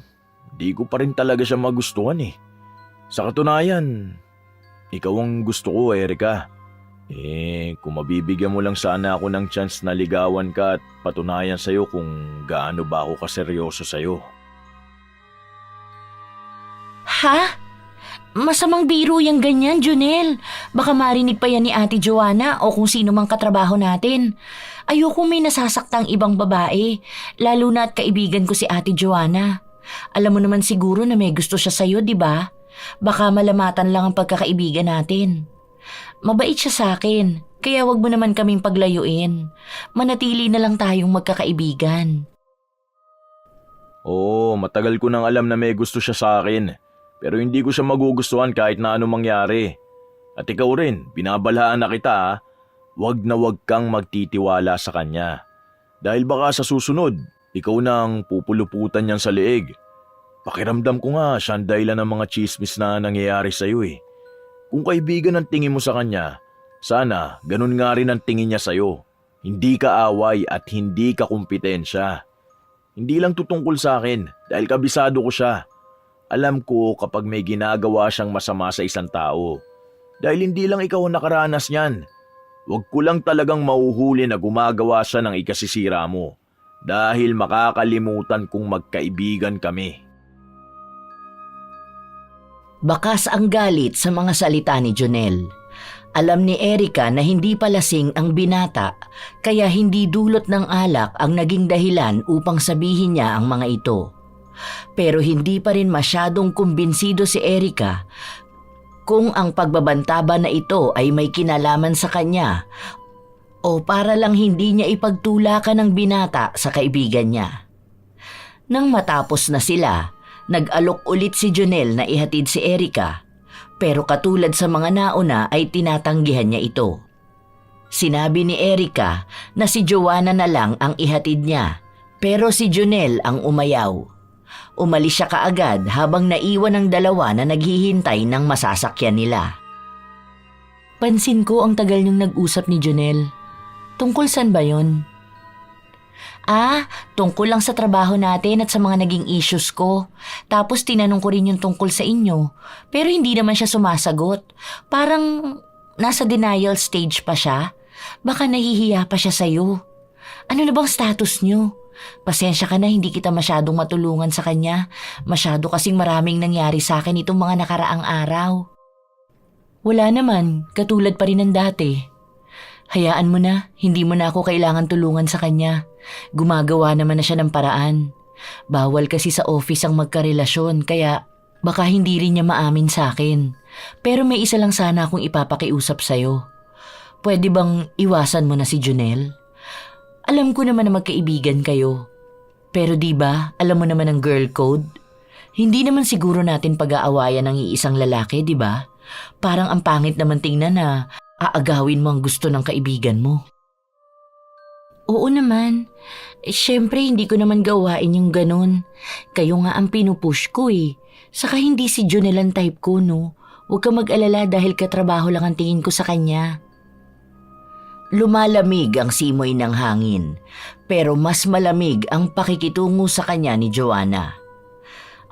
di ko pa rin talaga siya magustuhan eh. Sa katunayan, ikaw ang gusto ko, Erica. Kung mabibigyan mo lang sana ako ng chance na ligawan ka at patunayan sa'yo kung gaano ba ako kaseryoso sa'yo. Ha? Masamang biro yung ganyan, Jonel. Baka marinig pa yan ni Ate Joanna o kung sino mang katrabaho natin. Ayoko may nasasaktang ibang babae, lalo na at kaibigan ko si Ate Joanna. Alam mo naman siguro na may gusto siya sa'yo, di ba? Baka malamatan lang ang pagkakaibigan natin. Mabait siya sa akin, kaya wag mo naman kaming paglayuin. Manatili na lang tayong magkakaibigan. Oo, matagal ko nang alam na may gusto siya sa akin. Pero hindi ko siya magugustuhan kahit na anong mangyari. At ikaw rin, binabalhaan na kita Huwag na huwag kang magtitiwala sa kanya. Dahil baka sa susunod, ikaw na ang pupuluputan niyang sa leeg. Pakiramdam ko nga siya ang dahilan ng mga chismis na nangyayari sa iyo eh. Kung kaibigan ang tingin mo sa kanya, sana ganun nga rin ang tingin niya sa iyo. Hindi ka away at hindi ka kumpetensya. Hindi lang tutungkol sa akin dahil kabisado ko siya. Alam ko kapag may ginagawa siyang masama sa isang tao. Dahil hindi lang ikaw ang nakaranas niyan. Huwag ko lang talagang mauhuli na gumagawa siya ng ikasisira mo. Dahil makakalimutan kong magkaibigan kami. Bakas ang galit sa mga salita ni Jonel. Alam ni Erica na hindi palasing ang binata, kaya hindi dulot ng alak ang naging dahilan upang sabihin niya ang mga ito. Pero hindi pa rin masyadong kumbinsido si Erica kung ang pagbabantaba na ito ay may kinalaman sa kanya o para lang hindi niya ipagtulakan ng binata sa kaibigan niya. Nang matapos na sila, nag-alok ulit si Jonel na ihatid si Erica, pero katulad sa mga nauna ay tinatanggihan niya ito. Sinabi ni Erica na si Joanna na lang ang ihatid niya, pero si Jonel ang umayaw. Umalis siya kaagad habang naiwan ang dalawa na naghihintay ng masasakyan nila. Pansin ko ang tagal niyong nag-usap ni Jonel. Tungkol saan ba yon? Tungkol lang sa trabaho natin at sa mga naging issues ko. Tapos tinanong ko rin yung tungkol sa inyo. Pero hindi naman siya sumasagot. Parang nasa denial stage pa siya. Baka nahihiya pa siya sa'yo. Ano na bang status niyo? Pasensya ka na, hindi kita masyadong matulungan sa kanya. Masyado kasing maraming nangyari sa akin itong mga nakaraang araw. Wala naman, katulad pa rin ng dati. Hayaan mo na, hindi mo na ako kailangan tulungan sa kanya. Gumagawa naman na siya ng paraan. Bawal kasi sa office ang magkarelasyon, kaya baka hindi rin niya maamin sa akin. Pero may isa lang sana akong ipapakiusap sa'yo. Pwede bang iwasan mo na si Junel? Alam ko naman na magkaibigan kayo. Pero di ba, alam mo naman ang girl code? Hindi naman siguro natin pag-aawayan ng iisang lalaki, di ba? Parang ang pangit naman tingnan na aagawin mo ang gusto ng kaibigan mo. Oo naman. Siyempre hindi ko naman gawain yung ganun. Kayo nga ang pinupush ko eh. Saka hindi si Junel ang type ko, no? Huwag ka mag-alala dahil katrabaho lang ang tingin ko sa kanya. Lumalamig ang simoy ng hangin, pero mas malamig ang pakikitungo sa kanya ni Joanna.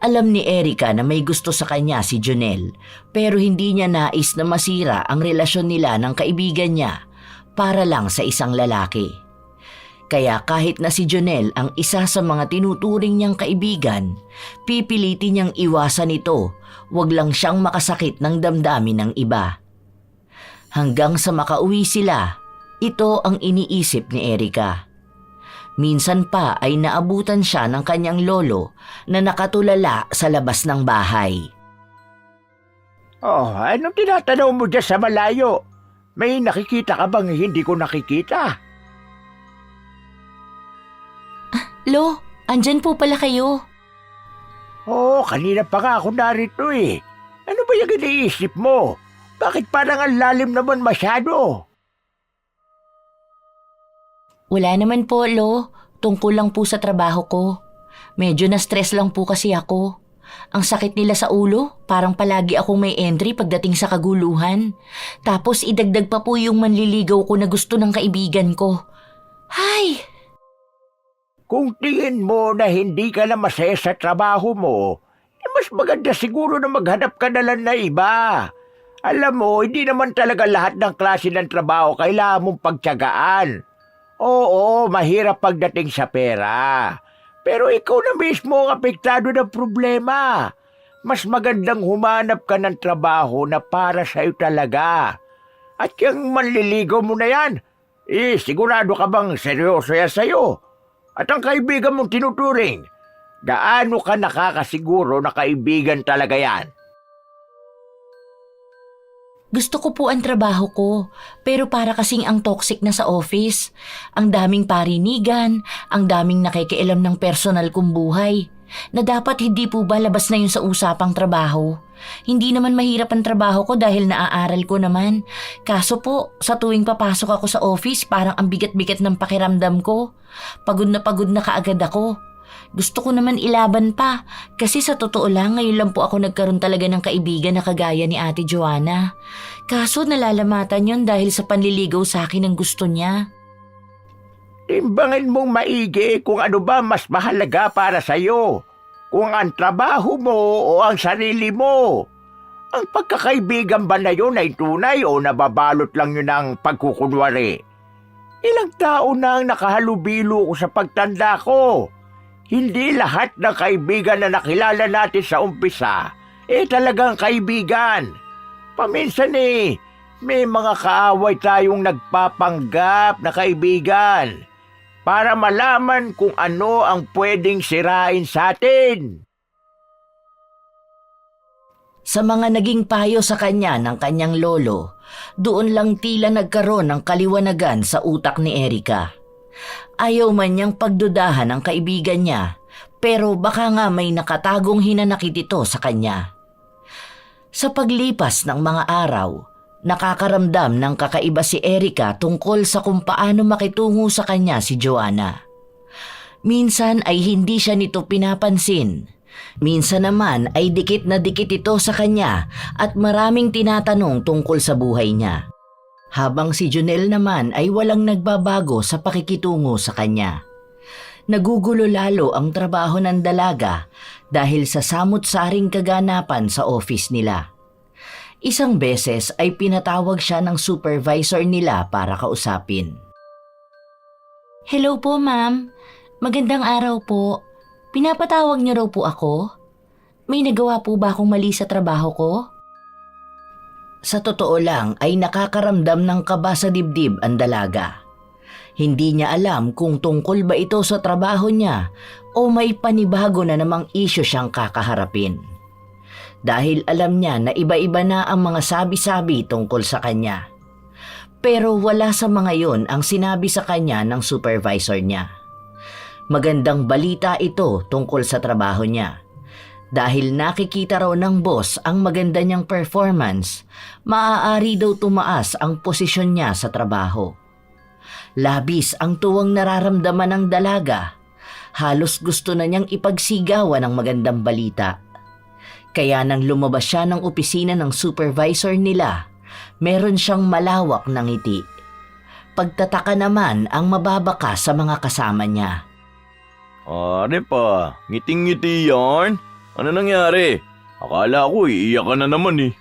Alam ni Erica na may gusto sa kanya si Junel, pero hindi niya nais na masira ang relasyon nila ng kaibigan niya para lang sa isang lalaki. Kaya kahit na si Junel ang isa sa mga tinuturing niyang kaibigan, pipilitin niyang iwasan ito, wag lang siyang makasakit ng damdamin ng iba. Hanggang sa makauwi sila, ito ang iniisip ni Erica. Minsan pa ay naabutan siya ng kanyang lolo na nakatulala sa labas ng bahay. Oh, anong tinatanaw mo dyan sa malayo? May nakikita ka bang hindi ko nakikita? Lo, andyan po pala kayo. Oo, kanina pa nga ako narito eh. Ano ba yung iniisip mo? Bakit parang ang lalim naman masyado? Wala naman po, Lo. Tungkol lang po sa trabaho ko. Medyo na-stress lang po kasi ako. Ang sakit nila sa ulo, parang palagi akong may entry pagdating sa kaguluhan. Tapos idagdag pa po yung manliligaw ko na gusto ng kaibigan ko. Hay! Kung tingin mo na hindi ka na masaya sa trabaho mo, mas maganda siguro na maghanap ka na lang na iba. Alam mo, hindi naman talaga lahat ng klase ng trabaho kailangan mong pagtiyagaan. Oo, mahirap pagdating sa pera. Pero ikaw na mismo ang apektado ng problema. Mas magandang humanap ka ng trabaho na para sa'yo talaga. At yung manliligaw mo na yan, sigurado ka bang seryoso yan sa'yo? At ang kaibigan mong tinuturing, gaano ka nakakasiguro na kaibigan talaga yan? Gusto ko po ang trabaho ko, pero para kasing ang toxic na sa office. Ang daming parinigan, ang daming nakikialam ng personal kong buhay, na dapat hindi po ba labas na yun sa usapang trabaho. Hindi naman mahirap ang trabaho ko dahil naaaral ko naman. Kaso po, sa tuwing papasok ako sa office, parang ang bigat-bigat ng pakiramdam ko. Pagod na kaagad ako. Gusto ko naman ilaban pa kasi sa totoo lang ngayon lang po ako nagkaroon talaga ng kaibigan na kagaya ni Ate Joanna. Kaso nalalamatan yon dahil sa panliligaw sa akin ang gusto niya. Timbangin mong maigi kung ano ba mas mahalaga para sa'yo. Kung ang trabaho mo o ang sarili mo. Ang pagkakaibigan ba na yun ay tunay o nababalot lang yun ng pagkukunwari? Ilang taon na ang nakahalubilo ko sa pagtanda ko. Hindi lahat ng kaibigan na nakilala natin sa umpisa, talagang kaibigan. Paminsan may mga kaaway tayong nagpapanggap na kaibigan para malaman kung ano ang pwedeng sirain sa atin. Sa mga naging payo sa kanya ng kanyang lolo, doon lang tila nagkaroon ng kaliwanagan sa utak ni Erica. Ayaw man niyang pagdudahan ang kaibigan niya, pero baka nga may nakatagong hinanakit ito sa kanya. Sa paglipas ng mga araw, nakakaramdam ng kakaiba si Erica tungkol sa kung paano makitungo sa kanya si Joanna. Minsan ay hindi siya nito pinapansin. Minsan naman ay dikit na dikit ito sa kanya at maraming tinatanong tungkol sa buhay niya. Habang si Junel naman ay walang nagbabago sa pakikitungo sa kanya. Nagugulo lalo ang trabaho ng dalaga dahil sa samut-saring kaganapan sa office nila. Isang beses ay pinatawag siya ng supervisor nila para kausapin. Hello po, ma'am. Magandang araw po. Pinapatawag niyo raw po ako? May nagawa po ba akong mali sa trabaho ko? Sa totoo lang ay nakakaramdam ng kaba sa dibdib ang dalaga. Hindi niya alam kung tungkol ba ito sa trabaho niya o may panibago na namang isyu siyang kakaharapin. Dahil alam niya na iba-iba na ang mga sabi-sabi tungkol sa kanya. Pero wala sa mga yon ang sinabi sa kanya ng supervisor niya. Magandang balita ito tungkol sa trabaho niya. Dahil nakikita raw ng boss ang maganda niyang performance, maaari daw tumaas ang posisyon niya sa trabaho. Labis ang tuwang nararamdaman ng dalaga. Halos gusto na niyang ipagsigawan ang magandang balita. Kaya nang lumabas siya ng opisina ng supervisor nila, meron siyang malawak na ngiti. Pagtataka naman ang mababaka sa mga kasama niya. Are pa, ngiting-ngiti yan? Ano nangyari? Akala ko iiyak ka na naman eh.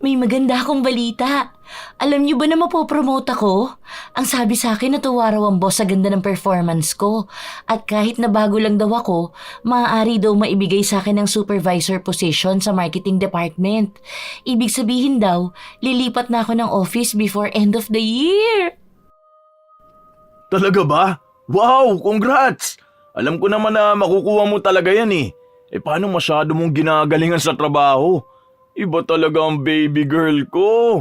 May maganda akong balita. Alam niyo ba na mapopromote ako? Ang sabi sa akin natuwa raw ang boss sa ganda ng performance ko. At kahit na bago lang daw ako, maaari daw maibigay sa akin ng supervisor position sa marketing department. Ibig sabihin daw, lilipat na ako ng office before end of the year. Talaga ba? Wow, congrats! Alam ko naman na makukuha mo talaga yan eh. Paano masyado mong ginagalingan sa trabaho? Iba talaga ang baby girl ko.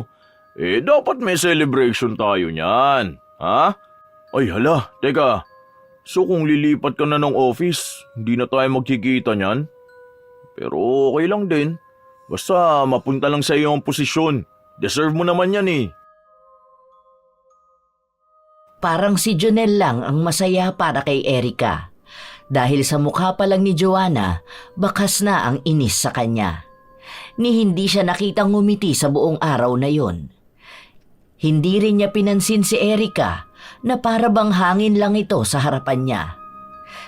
Dapat may celebration tayo niyan. Ha? Ay hala, teka. So kung lilipat ka na ng office, hindi na tayo magkikita niyan? Pero okay lang din. Basta mapunta lang sa iyo ang posisyon. Deserve mo naman yan eh. Parang si Jonel lang ang masaya para kay Erica. Dahil sa mukha pa lang ni Joanna, bakas na ang inis sa kanya. Ni hindi siya nakitang ngumiti sa buong araw na yon. Hindi rin niya pinansin si Erica na para bang hangin lang ito sa harapan niya.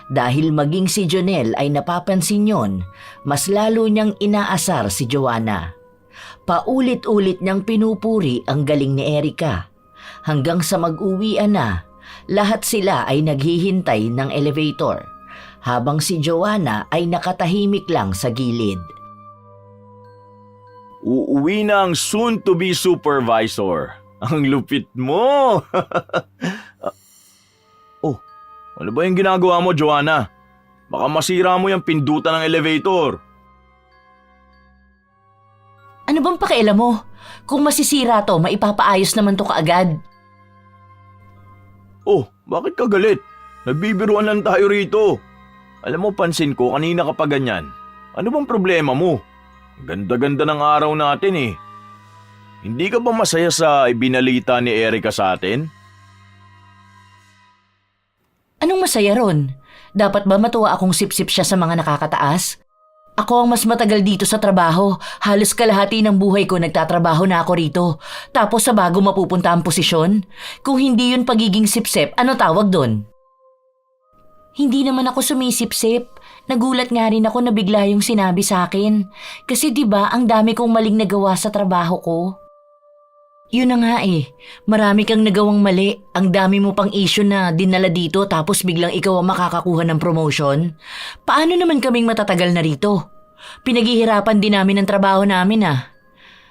Dahil maging si Jonel ay napapansin yon, mas lalo niyang inaasar si Joanna. Paulit-ulit niyang pinupuri ang galing ni Erica. Hanggang sa mag-uwian na, lahat sila ay naghihintay ng elevator, habang si Joanna ay nakatahimik lang sa gilid. Uuwi na ang soon-to-be supervisor. Ang lupit mo! Oh, ano ba yung ginagawa mo, Joanna? Baka masira mo yung pindutan ng elevator. Ano bang pakialam mo? Kung masisira to, maipapaayos naman to kaagad. Oh, bakit ka galit? Nagbibiruan lang tayo rito. Alam mo, pansin ko kanina ka pa ganyan. Ano bang problema mo? Ganda-ganda ng araw natin eh. Hindi ka ba masaya sa ibinalita ni Erica sa atin? Anong masaya ron? Dapat ba matuwa akong sip-sip siya sa mga nakakataas? Ako ang mas matagal dito sa trabaho. Halos kalahati ng buhay ko nagtatrabaho na ako rito. Tapos sa bago mapupunta ang posisyon? Kung hindi yun pagiging sip-sip, ano tawag doon? Hindi naman ako sumisip-sip. Nagulat nga rin ako na bigla yung sinabi sa akin. Kasi 'di ba ang dami kong maling nagawa sa trabaho ko? Yun na nga eh. Marami kang nagawang mali. Ang dami mo pang issue na dinala dito tapos biglang ikaw ang makakakuha ng promotion. Paano naman kaming matatagal na rito? Pinaghihirapan din namin ang trabaho namin ah.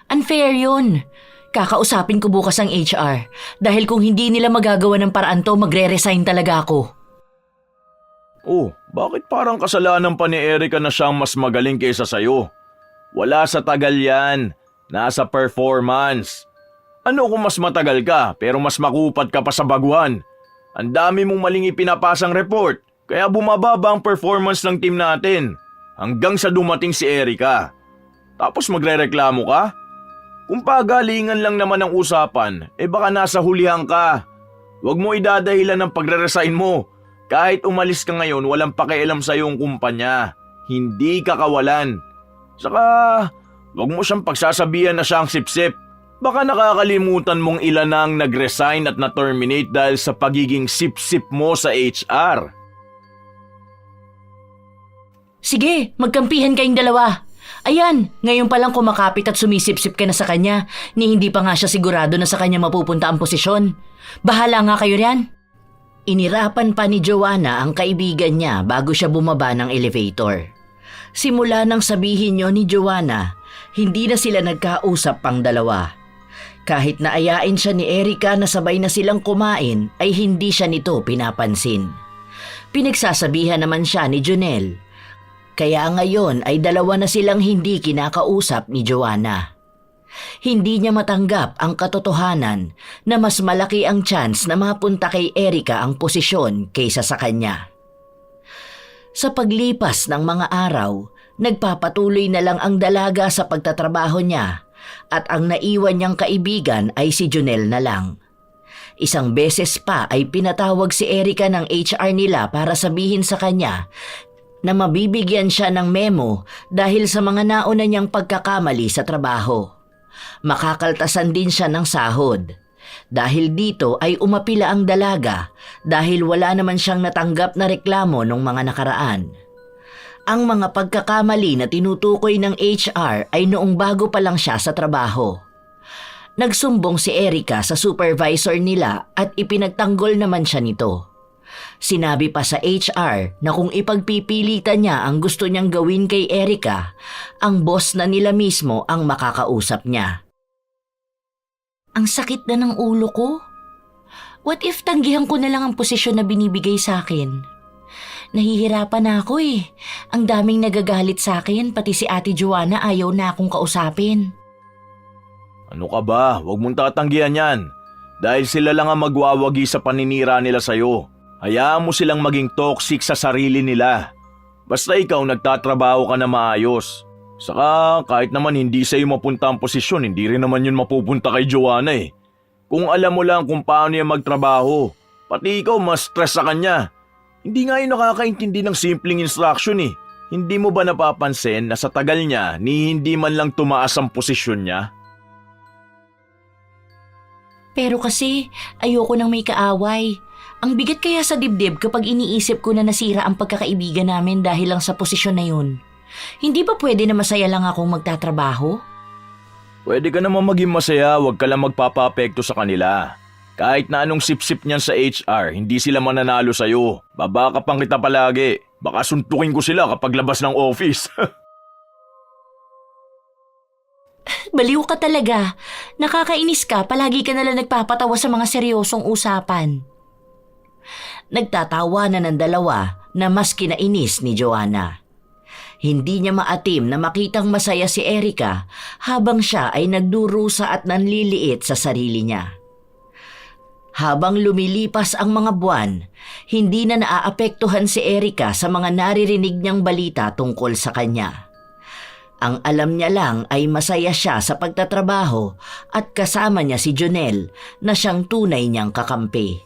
Unfair yun. Kakausapin ko bukas ang HR. Dahil kung hindi nila magagawa ng paraan to, magre-resign talaga ako. Oh, bakit parang kasalanan pa ni Erica na siyang mas magaling kaysa sayo? Wala sa tagal yan. Nasa performance. Ano kung mas matagal ka pero mas makupat ka pa sa baguhan? Ang dami mong maling ipinapasang report kaya bumababa ang performance ng team natin hanggang sa dumating si Erica. Tapos magrereklamo ka? Kung pagalingan lang naman ang usapan, baka nasa hulihan ka. Huwag mo idadahilan ng pagre-resign mo. Kahit umalis ka ngayon, walang pakialam sa iyong kumpanya. Hindi ka kawalan. Saka, huwag mo siyang pagsasabihan na siyang sip-sip. Baka nakakalimutan mong ilan ang nag-resign at na-terminate dahil sa pagiging sip-sip mo sa HR. Sige, magkampihan kayong dalawa. Ayan, ngayon pa lang kumakapit at sumisip-sip ka na sa kanya, ni hindi pa nga siya sigurado na sa kanya mapupunta ang posisyon. Bahala nga kayo riyan. Inirapan pa ni Joanna ang kaibigan niya bago siya bumaba ng elevator. Simula nang sabihin niyo ni Joanna, hindi na sila nagkausap pang dalawa. Kahit naayain siya ni Erica na sabay na silang kumain ay hindi siya nito pinapansin. Pinagsasabihan naman siya ni Jonel. Kaya ngayon ay dalawa na silang hindi kinakausap ni Joanna. Hindi niya matanggap ang katotohanan na mas malaki ang chance na mapunta kay Erica ang posisyon kaysa sa kanya. Sa paglipas ng mga araw, nagpapatuloy na lang ang dalaga sa pagtatrabaho niya at ang naiwan niyang kaibigan ay si Jonel na lang. Isang beses pa ay pinatawag si Erica ng HR nila para sabihin sa kanya na mabibigyan siya ng memo dahil sa mga nauna niyang pagkakamali sa trabaho. Makakaltasan din siya ng sahod. Dahil dito ay umapila ang dalaga dahil wala naman siyang natanggap na reklamo nung mga nakaraan. Ang mga pagkakamali na tinutukoy ng HR ay noong bago pa lang siya sa trabaho. Nagsumbong si Erica sa supervisor nila at ipinagtanggol naman siya nito. Sinabi pa sa HR na kung ipagpipilitan niya ang gusto niyang gawin kay Erica, ang boss na nila mismo ang makakausap niya. Ang sakit na ng ulo ko. What if tanggihan ko na lang ang posisyon na binibigay sa akin? Nahihirapan na ako eh. Ang daming nagagalit sa akin, pati si Ate Joanna ayaw na akong kausapin. Ano ka ba? Huwag mong tatanggihan yan. Dahil sila lang ang magwawagi sa paninira nila sa'yo. Hayaan mo silang maging toxic sa sarili nila. Basta ikaw nagtatrabaho ka na maayos. Saka kahit naman hindi sa'yo mapunta ang posisyon, hindi rin naman yun mapupunta kay Joanna eh. Kung alam mo lang kung paano niya magtrabaho, pati ikaw mas stress sa kanya. Hindi nga yun nakakaintindi ng simpleng instruction eh. Hindi mo ba napapansin na sa tagal niya ni hindi man lang tumaas ang posisyon niya? Pero kasi ayoko nang may kaaway. Ang bigat kaya sa dibdib kapag iniisip ko na nasira ang pagkakaibigan namin dahil lang sa posisyon na yun. Hindi ba pwede na masaya lang akong magtatrabaho? Pwede ka naman maging masaya, huwag ka lang magpapapekto sa kanila. Kahit na anong sip-sip niyan sa HR, hindi sila mananalo sa'yo. Babakapang kita palagi. Baka suntukin ko sila kapag labas ng office. Baliw ka talaga. Nakakainis ka, palagi ka nalang nagpapatawa sa mga seryosong usapan. Nagtatawa na ng dalawa na mas kinainis ni Joanna. Hindi niya maatim na makitang masaya si Erica habang siya ay nagdurusa at nanliliit sa sarili niya. Habang lumilipas ang mga buwan, hindi na naaapektuhan si Erica sa mga naririnig niyang balita tungkol sa kanya. Ang alam niya lang ay masaya siya sa pagtatrabaho at kasama niya si Jonel na siyang tunay niyang kakampi.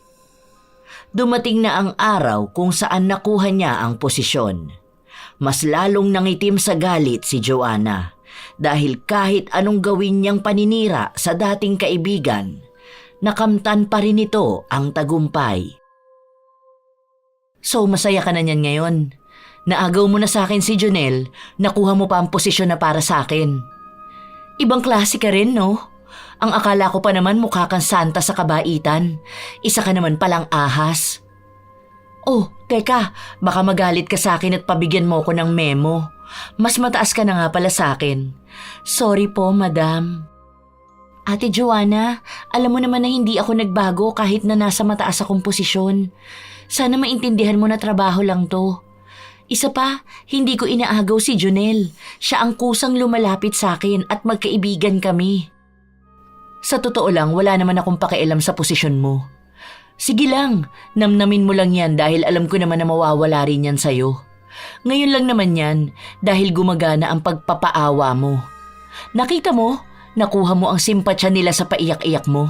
Dumating na ang araw kung saan nakuha niya ang posisyon. Mas lalong nangitim sa galit si Joanna dahil kahit anong gawin niyang paninira sa dating kaibigan, nakamtan pa rin ito ang tagumpay. So masaya ka na niyan ngayon? Naagaw mo na sa akin si Jonel, nakuha mo pa ang posisyon na para sa akin. Ibang klase ka rin, no? Ang akala ko pa naman mukha kang santa sa kabaitan. Isa ka naman palang ahas. Oh, teka, baka magalit ka sa akin at pabigyan mo ko ng memo. Mas mataas ka na nga pala sa akin. Sorry po, madam. Ate Joanna, alam mo naman na hindi ako nagbago kahit na nasa mataas akong posisyon. Sana maintindihan mo na trabaho lang to. Isa pa, hindi ko inaagaw si Jonel. Siya ang kusang lumalapit sa akin at magkaibigan kami. Sa totoo lang, wala naman akong pakialam sa posisyon mo. Sige lang, namnamin mo lang yan dahil alam ko naman na mawawala rin yan sa'yo. Ngayon lang naman yan dahil gumagana ang pagpapaawa mo. Nakita mo, nakuha mo ang simpatsya nila sa paiyak-iyak mo.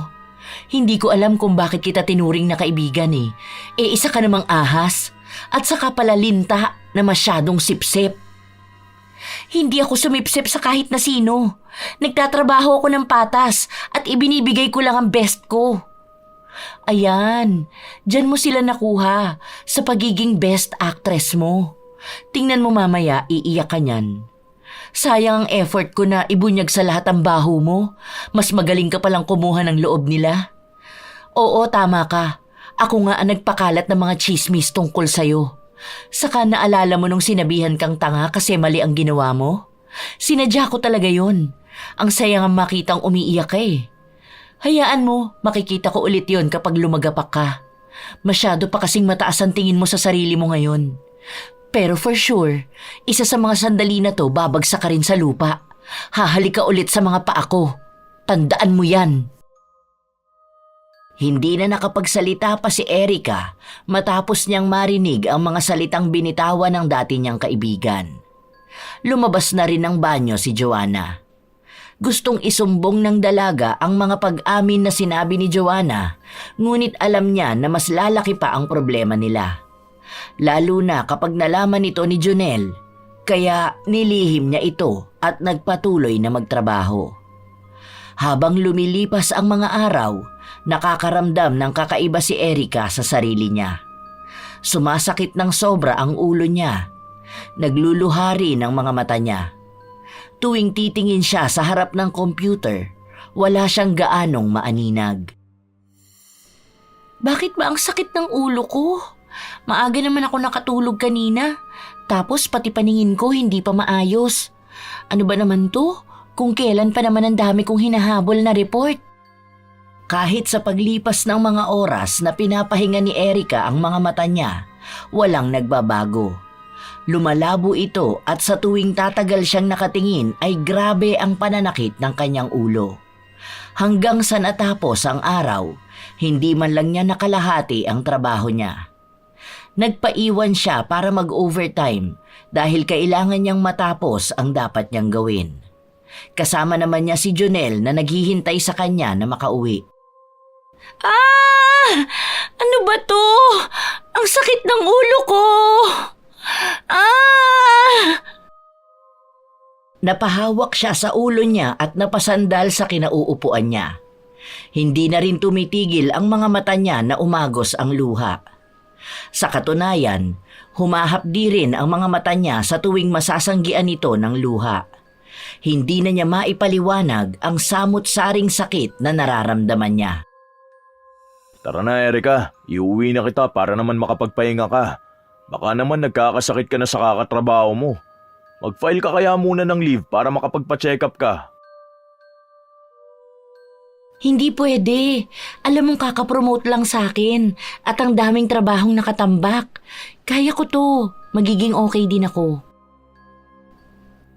Hindi ko alam kung bakit kita tinuring na kaibigan eh. Isa ka namang ahas at saka pala linta na masyadong sipsip. Hindi ako sumipsip sa kahit na sino. Nagtatrabaho ako ng patas at at ibinibigay ko lang ang best ko. Ayan, dyan mo sila nakuha sa pagiging best actress mo. Tingnan mo mamaya, iiyak ka niyan. Sayang ang effort ko na ibunyag sa lahat ang baho mo. Mas magaling ka palang kumuha ng loob nila. Oo, tama ka. Ako nga ang nagpakalat ng mga chismis tungkol sa'yo. Saka naalala mo nung sinabihan kang tanga kasi mali ang ginawa mo? Sinadya ko talaga yon. Ang sayang ang makitang umiiyak ka eh. Hayaan mo, makikita ko ulit yon kapag lumagapak ka. Masyado pa kasing mataas ang tingin mo sa sarili mo ngayon. Pero for sure, isa sa mga sandali na to babagsak ka rin sa lupa. Hahalik ka ulit sa mga paa ko. Tandaan mo yan. Hindi na nakapagsalita pa si Erica matapos niyang marinig ang mga salitang binitawan ng dati niyang kaibigan. Lumabas na rin ng banyo si Joanna. Gustong isumbong ng dalaga ang mga pag-amin na sinabi ni Joanna, ngunit alam niya na mas lalaki pa ang problema nila. Lalo na kapag nalaman ito ni Jonel, kaya nilihim niya ito at nagpatuloy na magtrabaho. Habang lumilipas ang mga araw, nakakaramdam ng kakaiba si Erica sa sarili niya. Sumasakit ng sobra ang ulo niya. Nagluluhari ng mga mata niya. Tuwing titingin siya sa harap ng computer, wala siyang gaanong maaninag. Bakit ba ang sakit ng ulo ko? Maaga naman ako nakatulog kanina. Tapos pati paningin ko hindi pa maayos. Ano ba naman to? Kung kailan pa naman ang dami kong hinahabol na report. Kahit sa paglipas ng mga oras na pinapahinga ni Erica ang mga mata niya, walang nagbabago. Lumalabo ito at sa tuwing tatagal siyang nakatingin ay grabe ang pananakit ng kanyang ulo. Hanggang sa natapos ang araw, hindi man lang niya nakalahati ang trabaho niya. Nagpaiwan siya para mag-overtime dahil kailangan niyang matapos ang dapat niyang gawin. Kasama naman niya si Jonel na naghihintay sa kanya na makauwi. Ah! Ano ba to? Ang sakit ng ulo ko! Ah! Napahawak siya sa ulo niya at napasandal sa kinauupuan niya. Hindi na rin tumitigil ang mga mata niya na umagos ang luha. Sa katunayan, humahapdi rin ang mga mata niya sa tuwing masasanggian ito ng luha. Hindi na niya maipaliwanag ang samut-saring sakit na nararamdaman niya. Tara na Erica, iuwi na kita para naman makapagpahinga ka. Baka naman nagkakasakit ka na sa kakatrabaho mo. Mag-file ka kaya muna ng leave para makapagpa-check up ka. Hindi pwede. Alam mong kakapromote lang sa akin at ang daming trabahong nakatambak. Kaya ko to. Magiging okay din ako.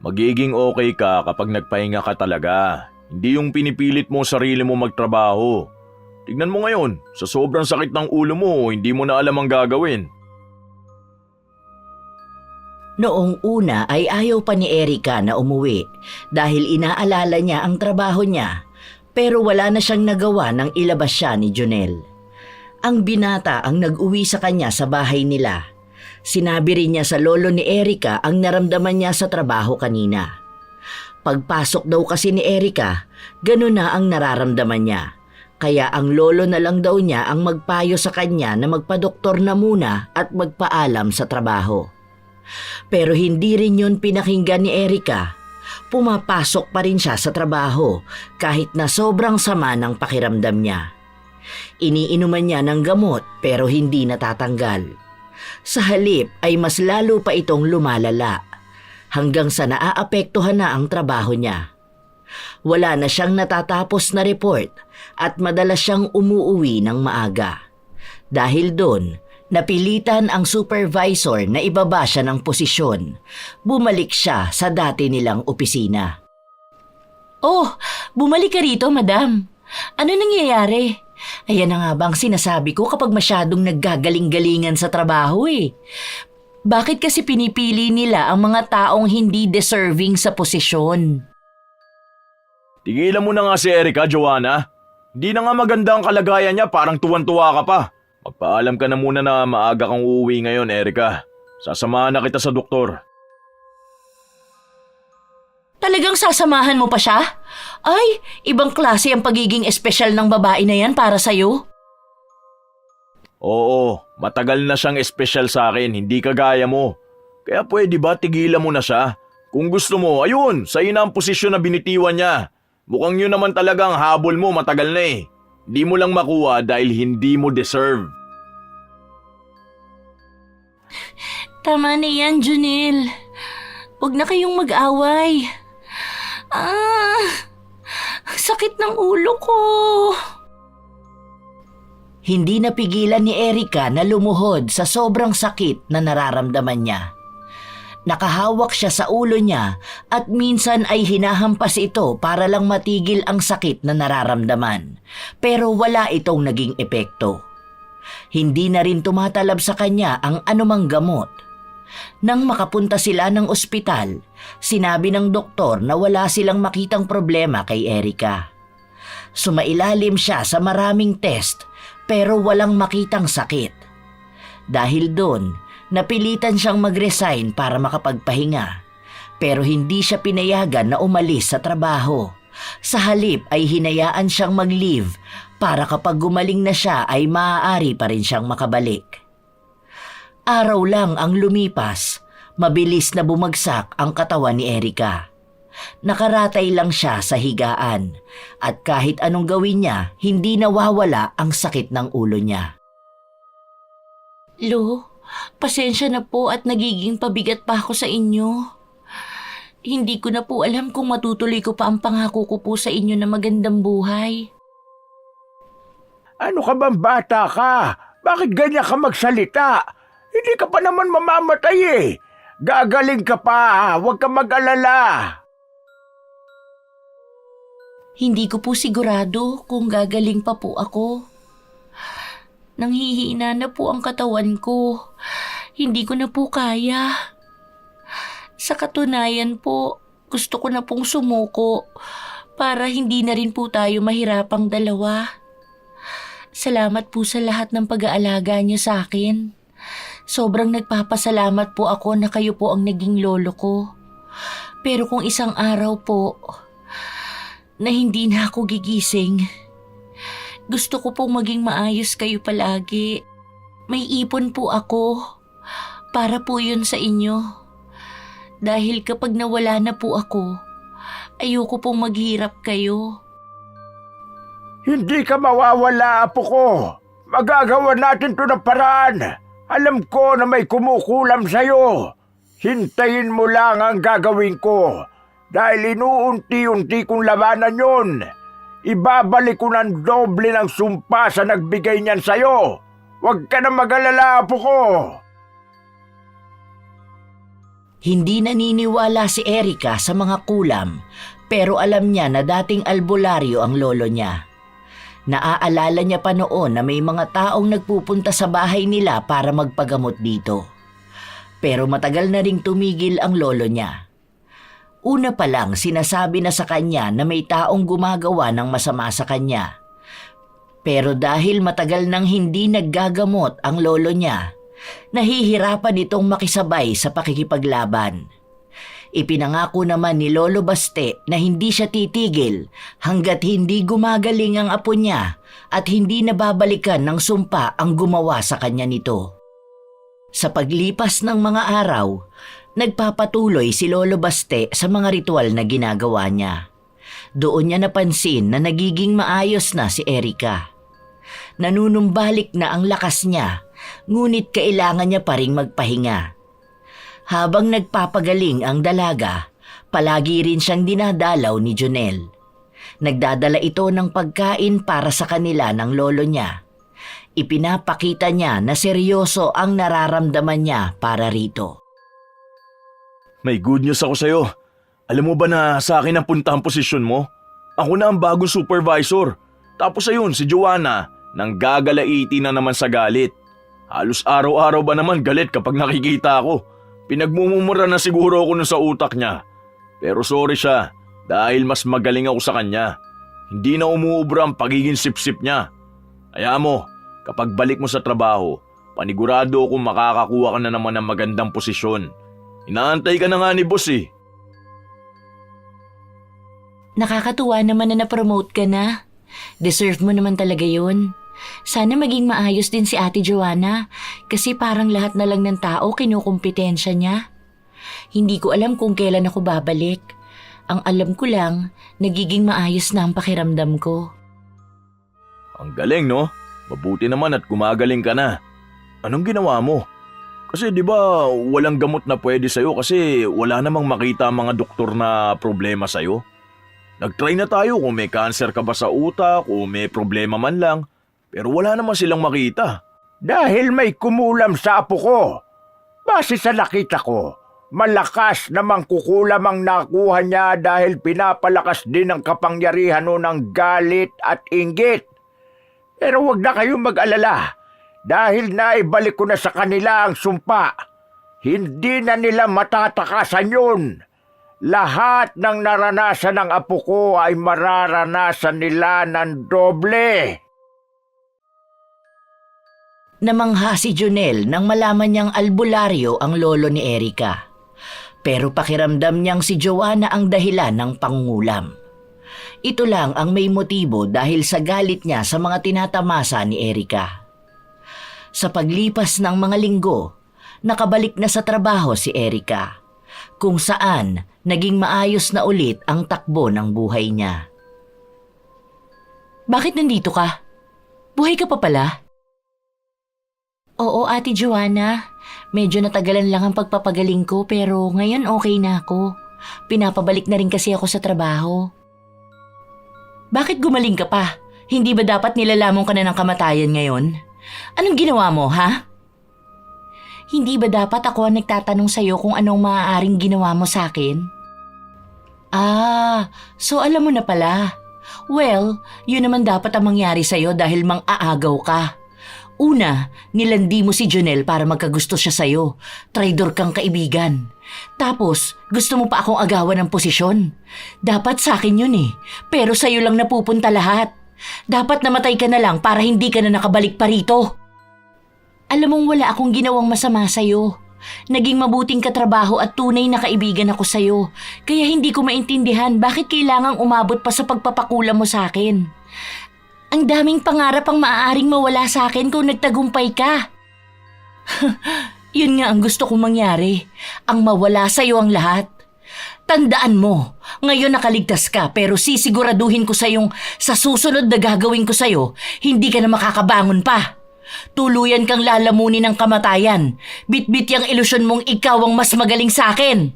Magiging okay ka kapag nagpahinga ka talaga. Hindi yung pinipilit mo sarili mo magtrabaho. Tignan mo ngayon, sa sobrang sakit ng ulo mo, hindi mo na alam ang gagawin. Noong una ay ayaw pa ni Erica na umuwi dahil inaalala niya ang trabaho niya, pero wala na siyang nagawa nang ilabas siya ni Jonel. Ang binata ang nag-uwi sa kanya sa bahay nila. Sinabi rin niya sa lolo ni Erica ang naramdaman niya sa trabaho kanina. Pagpasok daw kasi ni Erica, ganun na ang nararamdaman niya. Kaya ang lolo na lang daw niya ang magpayo sa kanya na magpadoktor na muna at magpaalam sa trabaho. Pero hindi rin yun pinakinggan ni Erica. Pumapasok pa rin siya sa trabaho kahit na sobrang sama ng pakiramdam niya. Iniinuman niya ng gamot pero hindi natatanggal. Sa halip ay mas lalo pa itong lumalala hanggang sa naaapektuhan na ang trabaho niya. Wala na siyang natatapos na report at madalas siyang umuuwi ng maaga. Dahil doon, napilitan ang supervisor na ibaba siya ng posisyon. Bumalik siya sa dati nilang opisina. Oh, bumalik ka rito, madam. Ano nangyayari? Ayan na nga bang sinasabi ko kapag masyadong naggagaling-galingan sa trabaho eh. Bakit kasi pinipili nila ang mga taong hindi deserving sa posisyon? Tigilan mo na nga si Erica, Joanna. Hindi na nga maganda ang kalagayan niya, parang tuwan-tuwa ka pa. Magpaalam ka na muna na maaga kang uuwi ngayon, Erica. Sasamahan na kita sa doktor. Talagang sasamahan mo pa siya? Ay, ibang klase ang pagiging espesyal ng babae na yan para sa'yo. Oo, matagal na siyang espesyal sa akin, hindi kagaya mo. Kaya pwede ba tigilan mo na siya? Kung gusto mo, ayun, sa'yo na ang posisyon na binitiwan niya. Mukhang yun naman talagang habol mo matagal na eh. Hindi mo lang makuha dahil hindi mo deserve. Tama na yan, Junel. Huwag na kayong mag-away. Sakit ng ulo ko. Hindi napigilan ni Erika na lumuhod sa sobrang sakit na nararamdaman niya. Nakahawak siya sa ulo niya at minsan ay hinahampas ito para lang matigil ang sakit na nararamdaman. Pero wala itong naging epekto. Hindi na rin tumatalab sa kanya ang anumang gamot. Nang makapunta sila ng ospital, sinabi ng doktor na wala silang makitang problema kay Erika. Sumailalim siya sa maraming test pero walang makitang sakit. Dahil doon, napilitan siyang mag-resign para makapagpahinga. Pero hindi siya pinayagan na umalis sa trabaho. Sa halip ay hinayaan siyang mag-leave para kapag gumaling na siya ay maaari pa rin siyang makabalik. Araw lang ang lumipas, mabilis na bumagsak ang katawan ni Erika. Nakaratay lang siya sa higaan at kahit anong gawin niya, hindi nawawala ang sakit ng ulo niya. Lo, pasensya na po at nagiging pabigat pa ako sa inyo. Hindi ko na po alam kung matutuloy ko pa ang pangako ko po sa inyo na magandang buhay. Ano ka bang bata ka? Bakit ganyan ka magsalita? Hindi ka pa naman mamamatay eh. Gagaling ka pa, huwag ka mag-alala. Hindi ko po sigurado kung gagaling pa po ako. Nanghihina na po ang katawan ko. Hindi ko na po kaya. Sa katunayan po, gusto ko na pong sumuko para hindi na rin po tayo mahirapang dalawa. Salamat po sa lahat ng pag-aalaga niyo sa akin. Sobrang nagpapasalamat po ako na kayo po ang naging lolo ko. Pero kung isang araw po na hindi na ako gigising, gusto ko pong maging maayos kayo palagi. May ipon po ako. Para po yun sa inyo. Dahil kapag nawala na po ako, ayoko pong maghirap kayo. Hindi ka mawawala, apo ko. Magagawa natin to ng paraan. Alam ko na may kumukulam sa'yo. Hintayin mo lang ang gagawin ko. Dahil inuunti-unti kong labanan yun. Ibabalik ko ng doble ng sumpa sa nagbigay niyan sa'yo. Huwag ka na mag-alala, apo ko. Hindi naniniwala si Erika sa mga kulam pero alam niya na dating albularyo ang lolo niya. Naaalala niya pa noon na may mga taong nagpupunta sa bahay nila para magpagamot dito. Pero matagal na ring tumigil ang lolo niya. Una pa lang sinasabi na sa kanya na may taong gumagawa ng masama sa kanya. Pero dahil matagal nang hindi naggagamot ang lolo niya, nahihirapan itong makisabay sa pakikipaglaban. Ipinangako naman ni Lolo Baste na hindi siya titigil hanggat hindi gumagaling ang apo niya at hindi nababalikan ng sumpa ang gumawa sa kanya nito. Sa paglipas ng mga araw, nagpapatuloy si Lolo Baste sa mga ritual na ginagawa niya. Doon niya napansin na nagiging maayos na si Erika. Nanunumbalik na ang lakas niya, ngunit kailangan niya pa ring magpahinga. Habang nagpapagaling ang dalaga, palagi rin siyang dinadalaw ni Junel. Nagdadala ito ng pagkain para sa kanila ng lolo niya. Ipinapakita niya na seryoso ang nararamdaman niya para rito. May good news ako sa'yo. Alam mo ba na sa akin ang punta ang posisyon mo? Ako na ang bagong supervisor. Tapos ayun, si Joanna, nang gagalaiti na naman sa galit. Halos araw-araw ba naman galit kapag nakikita ako. Pinagmumura na siguro ako nun sa utak niya. Pero sorry siya dahil mas magaling ako sa kanya. Hindi na umuubra ang pagiging sip-sip niya. Kaya mo, kapag balik mo sa trabaho, panigurado akong makakakuha ka na naman ng magandang posisyon. Inaantay ka na nga ni boss eh. Nakakatuwa naman na na-promote ka na. Deserve mo naman talaga yun. Sana maging maayos din si Ate Joanna kasi parang lahat na lang ng tao kinukumpetensya niya. Hindi ko alam kung kailan ako babalik. Ang alam ko lang, nagiging maayos na ang pakiramdam ko. Ang galing, no? Mabuti naman at gumagaling ka na. Anong ginawa mo? Kasi di ba walang gamot na pwede sa'yo kasi wala namang makita ang mga doktor na problema sa'yo? Nag-try na tayo kung may cancer ka ba sa utak o may problema man lang, pero wala naman silang makita. Dahil may kumulam sa apo ko. Base sa nakita ko, malakas namang kukulam ang nakuha niya dahil pinapalakas din ang kapangyarihan ng galit at inggit. Pero huwag na kayong mag-alala dahil naibalik ko na sa kanila ang sumpa. Hindi na nila matatakasan yun. Lahat ng naranasan ng apo ko ay mararanasan nila ng doble. Namangha si Junel nang malaman niyang albularyo ang lolo ni Erica. Pero pakiramdam niyang si Joanna ang dahilan ng pangungulam. Ito lang ang may motibo dahil sa galit niya sa mga tinatamasa ni Erica. Sa paglipas ng mga linggo, nakabalik na sa trabaho si Erica, kung saan naging maayos na ulit ang takbo ng buhay niya. Bakit nandito ka? Buhay ka pa pala? Oo, Ate Joanna. Medyo natagalan lang ang pagpapagaling ko pero ngayon okay na ako. Pinapabalik na rin kasi ako sa trabaho. Bakit gumaling ka pa? Hindi ba dapat nilalamon ka na ng kamatayan ngayon? Anong ginawa mo, ha? Hindi ba dapat ako ang nagtatanong sa'yo kung anong maaaring ginawa mo sa akin? So alam mo na pala. Well, yun naman dapat ang mangyari sa'yo dahil mang-aagaw ka. Una, nilandi mo si Junel para magkagusto siya sa'yo. Traidor kang kaibigan. Tapos, gusto mo pa akong agawan ng posisyon. Dapat sa akin yun eh. Pero sa'yo lang napupunta lahat. Dapat namatay ka na lang para hindi ka na nakabalik pa rito. Alam mong wala akong ginawang masama sa'yo. Naging mabuting katrabaho at tunay na kaibigan ako sa'yo. Kaya hindi ko maintindihan bakit kailangang umabot pa sa pagpapakula mo sa akin. Ang daming pangarap ang maaaring mawala sa akin kung nagtagumpay ka. Yun nga ang gusto kong mangyari. Ang mawala sa'yo ang lahat. Tandaan mo, ngayon nakaligtas ka pero sisiguraduhin ko sa'yong sa susunod na gagawin ko sa'yo, hindi ka na makakabangon pa. Tuluyan kang lalamunin ng kamatayan. Bitbit yung ilusyon mong ikaw ang mas magaling sa akin.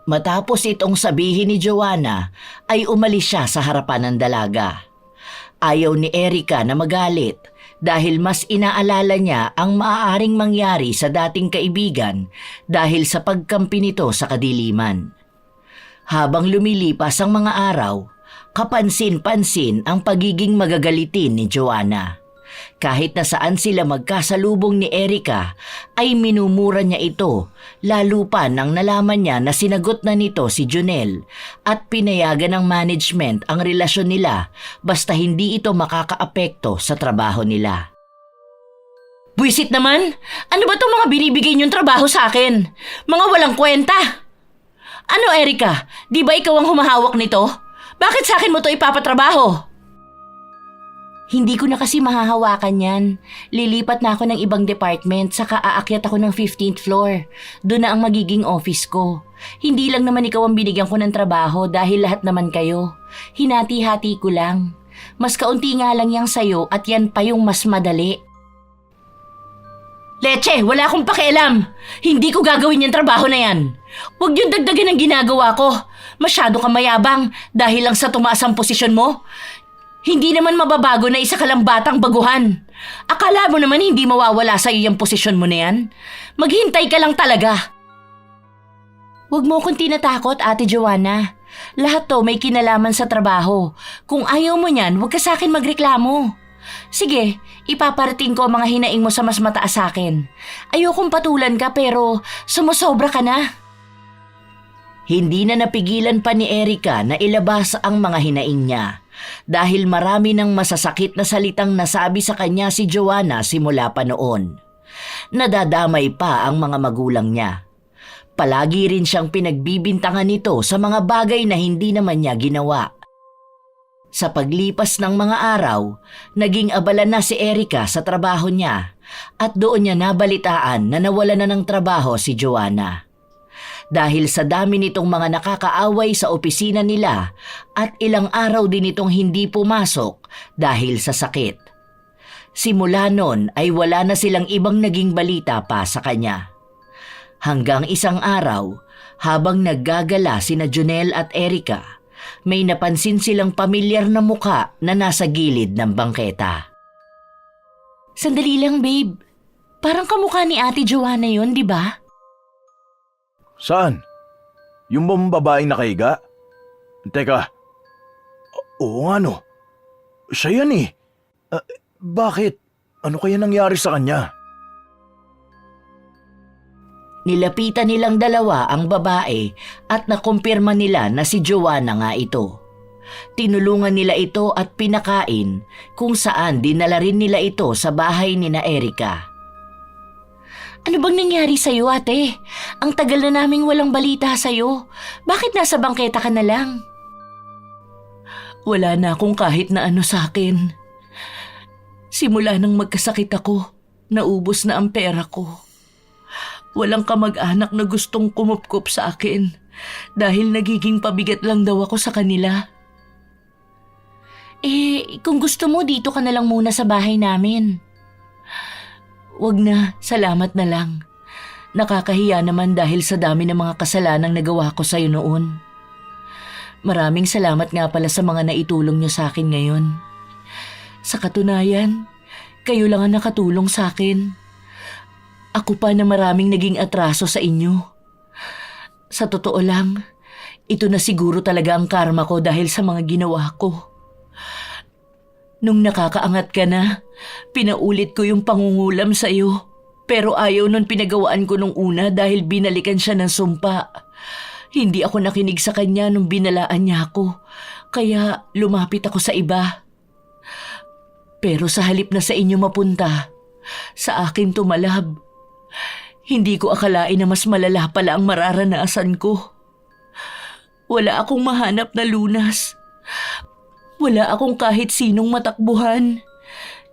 Matapos itong sabihin ni Joanna, ay umalis siya sa harapan ng dalaga. Ayaw ni Erica na magalit dahil mas inaalala niya ang maaaring mangyari sa dating kaibigan dahil sa pagkampi nito sa kadiliman. Habang lumilipas ang mga araw, kapansin-pansin ang pagiging magagalitin ni Joanna. Kahit na saan sila magkasalubong ni Erica, ay minumura niya ito, lalo pa nang nalaman niya na sinagot na nito si Junel at pinayagan ng management ang relasyon nila basta hindi ito makakaapekto sa trabaho nila. Buwisit naman! Ano ba itong mga binibigay niyong trabaho sa akin? Mga walang kwenta! Ano, Erica? Di ba ikaw ang humahawak nito? Bakit sa akin mo ito ipapatrabaho? Hindi ko na kasi mahahawakan yan. Lilipat na ako ng ibang department saka aakyat ako ng 15th floor. Doon na ang magiging office ko. Hindi lang naman ikaw ang binigyan ko ng trabaho dahil lahat naman kayo. Hinati-hati ko lang. Mas kaunti nga lang yang sayo at yan pa yung mas madali. Leche, wala akong pakialam. Hindi ko gagawin yung trabaho na yan. Huwag yung dagdagan ang ginagawa ko. Masyado kang mayabang dahil lang sa tumaas ang posisyon mo. Hindi naman mababago na isa ka lang batang baguhan. Akala mo naman hindi mawawala sa'yo yung posisyon mo na yan? Maghintay ka lang talaga. Huwag mo akong tinatakot, Ate Joanna. Lahat to may kinalaman sa trabaho. Kung ayaw mo niyan, huwag ka sa'kin magreklamo. Sige, ipaparating ko ang mga hinaing mo sa mas mataas sa'kin. Ayokong patulan ka pero sumusobra ka na. Hindi na napigilan pa ni Erica na ilabas ang mga hinaing niya. Dahil marami ng masasakit na salitang nasabi sa kanya si Joanna simula pa noon. Nadadamay pa ang mga magulang niya. Palagi rin siyang pinagbibintangan nito sa mga bagay na hindi naman niya ginawa. Sa paglipas ng mga araw, naging abala na si Erica sa trabaho niya at doon niya nabalitaan na nawala na ng trabaho si Joanna. Dahil sa dami nitong mga nakakaaway sa opisina nila at ilang araw din itong hindi pumasok dahil sa sakit. Simula nun ay wala na silang ibang naging balita pa sa kanya. Hanggang isang araw, habang naggagala sina Junel at Erica, may napansin silang pamilyar na muka na nasa gilid ng bangketa. Sandali lang, babe. Parang kamukha ni Ate Joanna yun, di ba? Saan? Yung bang babaeng nakahiga? Teka. Oo nga no. Siya yan eh. Bakit? Ano kaya nangyari sa kanya? Nilapitan nilang dalawa ang babae at nakumpirma nila na si Joanna nga ito. Tinulungan nila ito at pinakain kung saan dinala rin nila ito sa bahay ni na Erica. Ano bang nangyari sa'yo, ate? Ang tagal na naming walang balita sa'yo. Bakit nasa bangketa ka na lang? Wala na akong kahit na ano sa akin. Simula nang magkasakit ako, naubos na ang pera ko. Walang kamag-anak na gustong kumupkup sa akin dahil nagiging pabigat lang daw ako sa kanila. Kung gusto mo, dito ka na lang muna sa bahay namin. Wag na, salamat na lang. Nakakahiya naman dahil sa dami ng mga kasalanang nagawa ko sa'yo noon. Maraming salamat nga pala sa mga naitulong niyo sa akin ngayon. Sa katunayan, kayo lang ang nakatulong sa akin. Ako pa na maraming naging atraso sa inyo. Sa totoo lang, ito na siguro talaga ang karma ko dahil sa mga ginawa ko. Nung nakakaangat ka na, pinaulit ko yung pangungulam sa iyo. Pero ayaw nun pinagawaan ko nung una dahil binalikan siya ng sumpa. Hindi ako nakinig sa kanya nung binalaan niya ako, kaya lumapit ako sa iba. Pero sa halip na sa inyo mapunta, sa akin tumalab. Hindi ko akalain na mas malala pala ang mararanasan ko. Wala akong mahanap na lunas. Wala akong kahit sinong matakbuhan.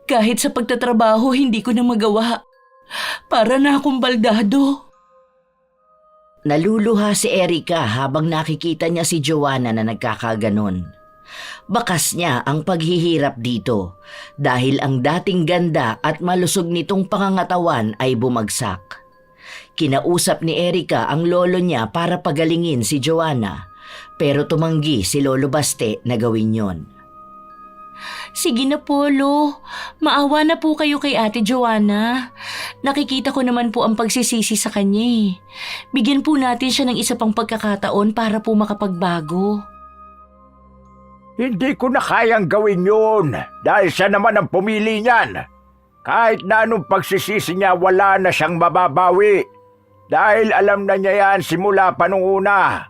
Kahit sa pagtatrabaho hindi ko na magawa. Para na akong baldado. Naluluha si Erica habang nakikita niya si Joanna na nagkakaganon. Bakas niya ang paghihirap dito dahil ang dating ganda at malusog nitong pangangatawan ay bumagsak. Kinausap ni Erica ang lolo niya para pagalingin si Joanna pero tumanggi si Lolo Baste na gawin yon. Sige na po, Lo. Maawa na po kayo kay Ate Joanna. Nakikita ko naman po ang pagsisisi sa kanya eh. Bigyan po natin siya ng isa pang pagkakataon para po makapagbago. Hindi ko na kayang gawin yun dahil siya naman ang pumili niyan. Kahit na anong pagsisisi niya, wala na siyang mababawi. Dahil alam na niya yan simula pa nung una.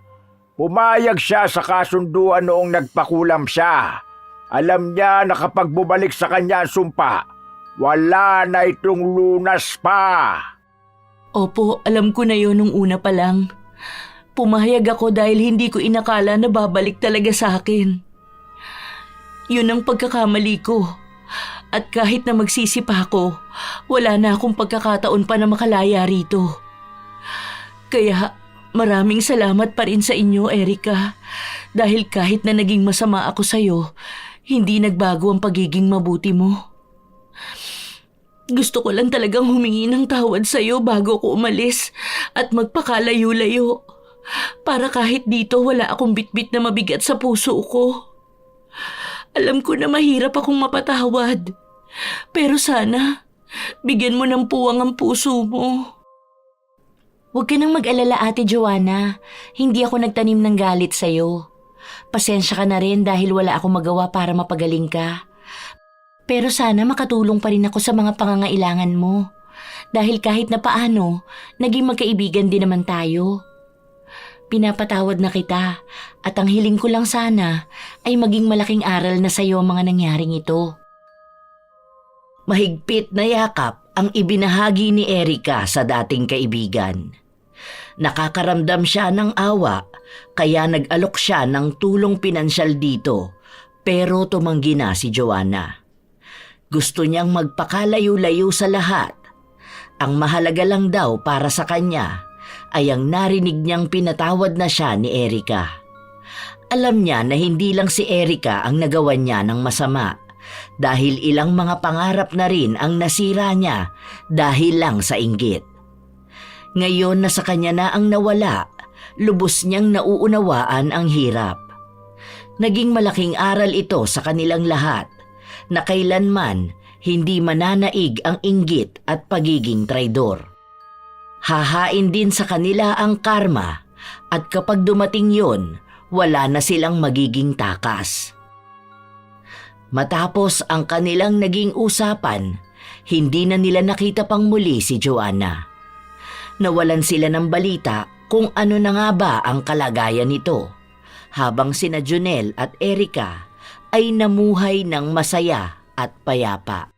Pumayag siya sa kasunduan noong nagpakulam siya. Alam niya na kapag bumalik sa kanya ang sumpa, wala na itong lunas pa. Opo, alam ko na yun nung una pa lang. Pumayag ako dahil hindi ko inakala na babalik talaga sa akin. Yun ang pagkakamali ko. At kahit na magsisi pa ako, wala na akong pagkakataon pa na makalaya rito. Kaya maraming salamat pa rin sa inyo, Erica. Dahil kahit na naging masama ako sa'yo, hindi nagbago ang pagiging mabuti mo. Gusto ko lang talagang humingi ng tawad sa'yo bago ko umalis at magpakalayo-layo. Para kahit dito wala akong bitbit na mabigat sa puso ko. Alam ko na mahirap akong mapatawad. Pero sana, bigyan mo ng puwang ang puso mo. Huwag ka nang mag-alala, Ate Joanna. Hindi ako nagtanim ng galit sa'yo. Pasensya ka na rin dahil wala akong magawa para mapagaling ka. Pero sana makatulong pa rin ako sa mga pangangailangan mo. Dahil kahit na paano, naging magkaibigan din naman tayo. Pinapatawad na kita at ang hiling ko lang sana ay maging malaking aral na sa'yo ang mga nangyaring ito. Mahigpit na yakap ang ibinahagi ni Erica sa dating kaibigan. Nakakaramdam siya ng awa, kaya nag-alok siya ng tulong pinansyal dito, pero tumanggi na si Joanna. Gusto niyang magpakalayo-layo sa lahat. Ang mahalaga lang daw para sa kanya ay ang narinig niyang pinatawad na siya ni Erica. Alam niya na hindi lang si Erica ang nagawa niya ng masama dahil ilang mga pangarap na rin ang nasira niya dahil lang sa inggit. Ngayon na sa kanya na ang nawala, lubos niyang nauunawaan ang hirap. Naging malaking aral ito sa kanilang lahat na kailanman hindi mananaig ang inggit at pagiging traidor. Hahain din sa kanila ang karma at kapag dumating yon, wala na silang magiging takas. Matapos ang kanilang naging usapan, hindi na nila nakita pang muli si Joanna. Nawalan sila ng balita kung ano na nga ba ang kalagayan nito, habang sina Jonel at Erica ay namuhay ng masaya at payapa.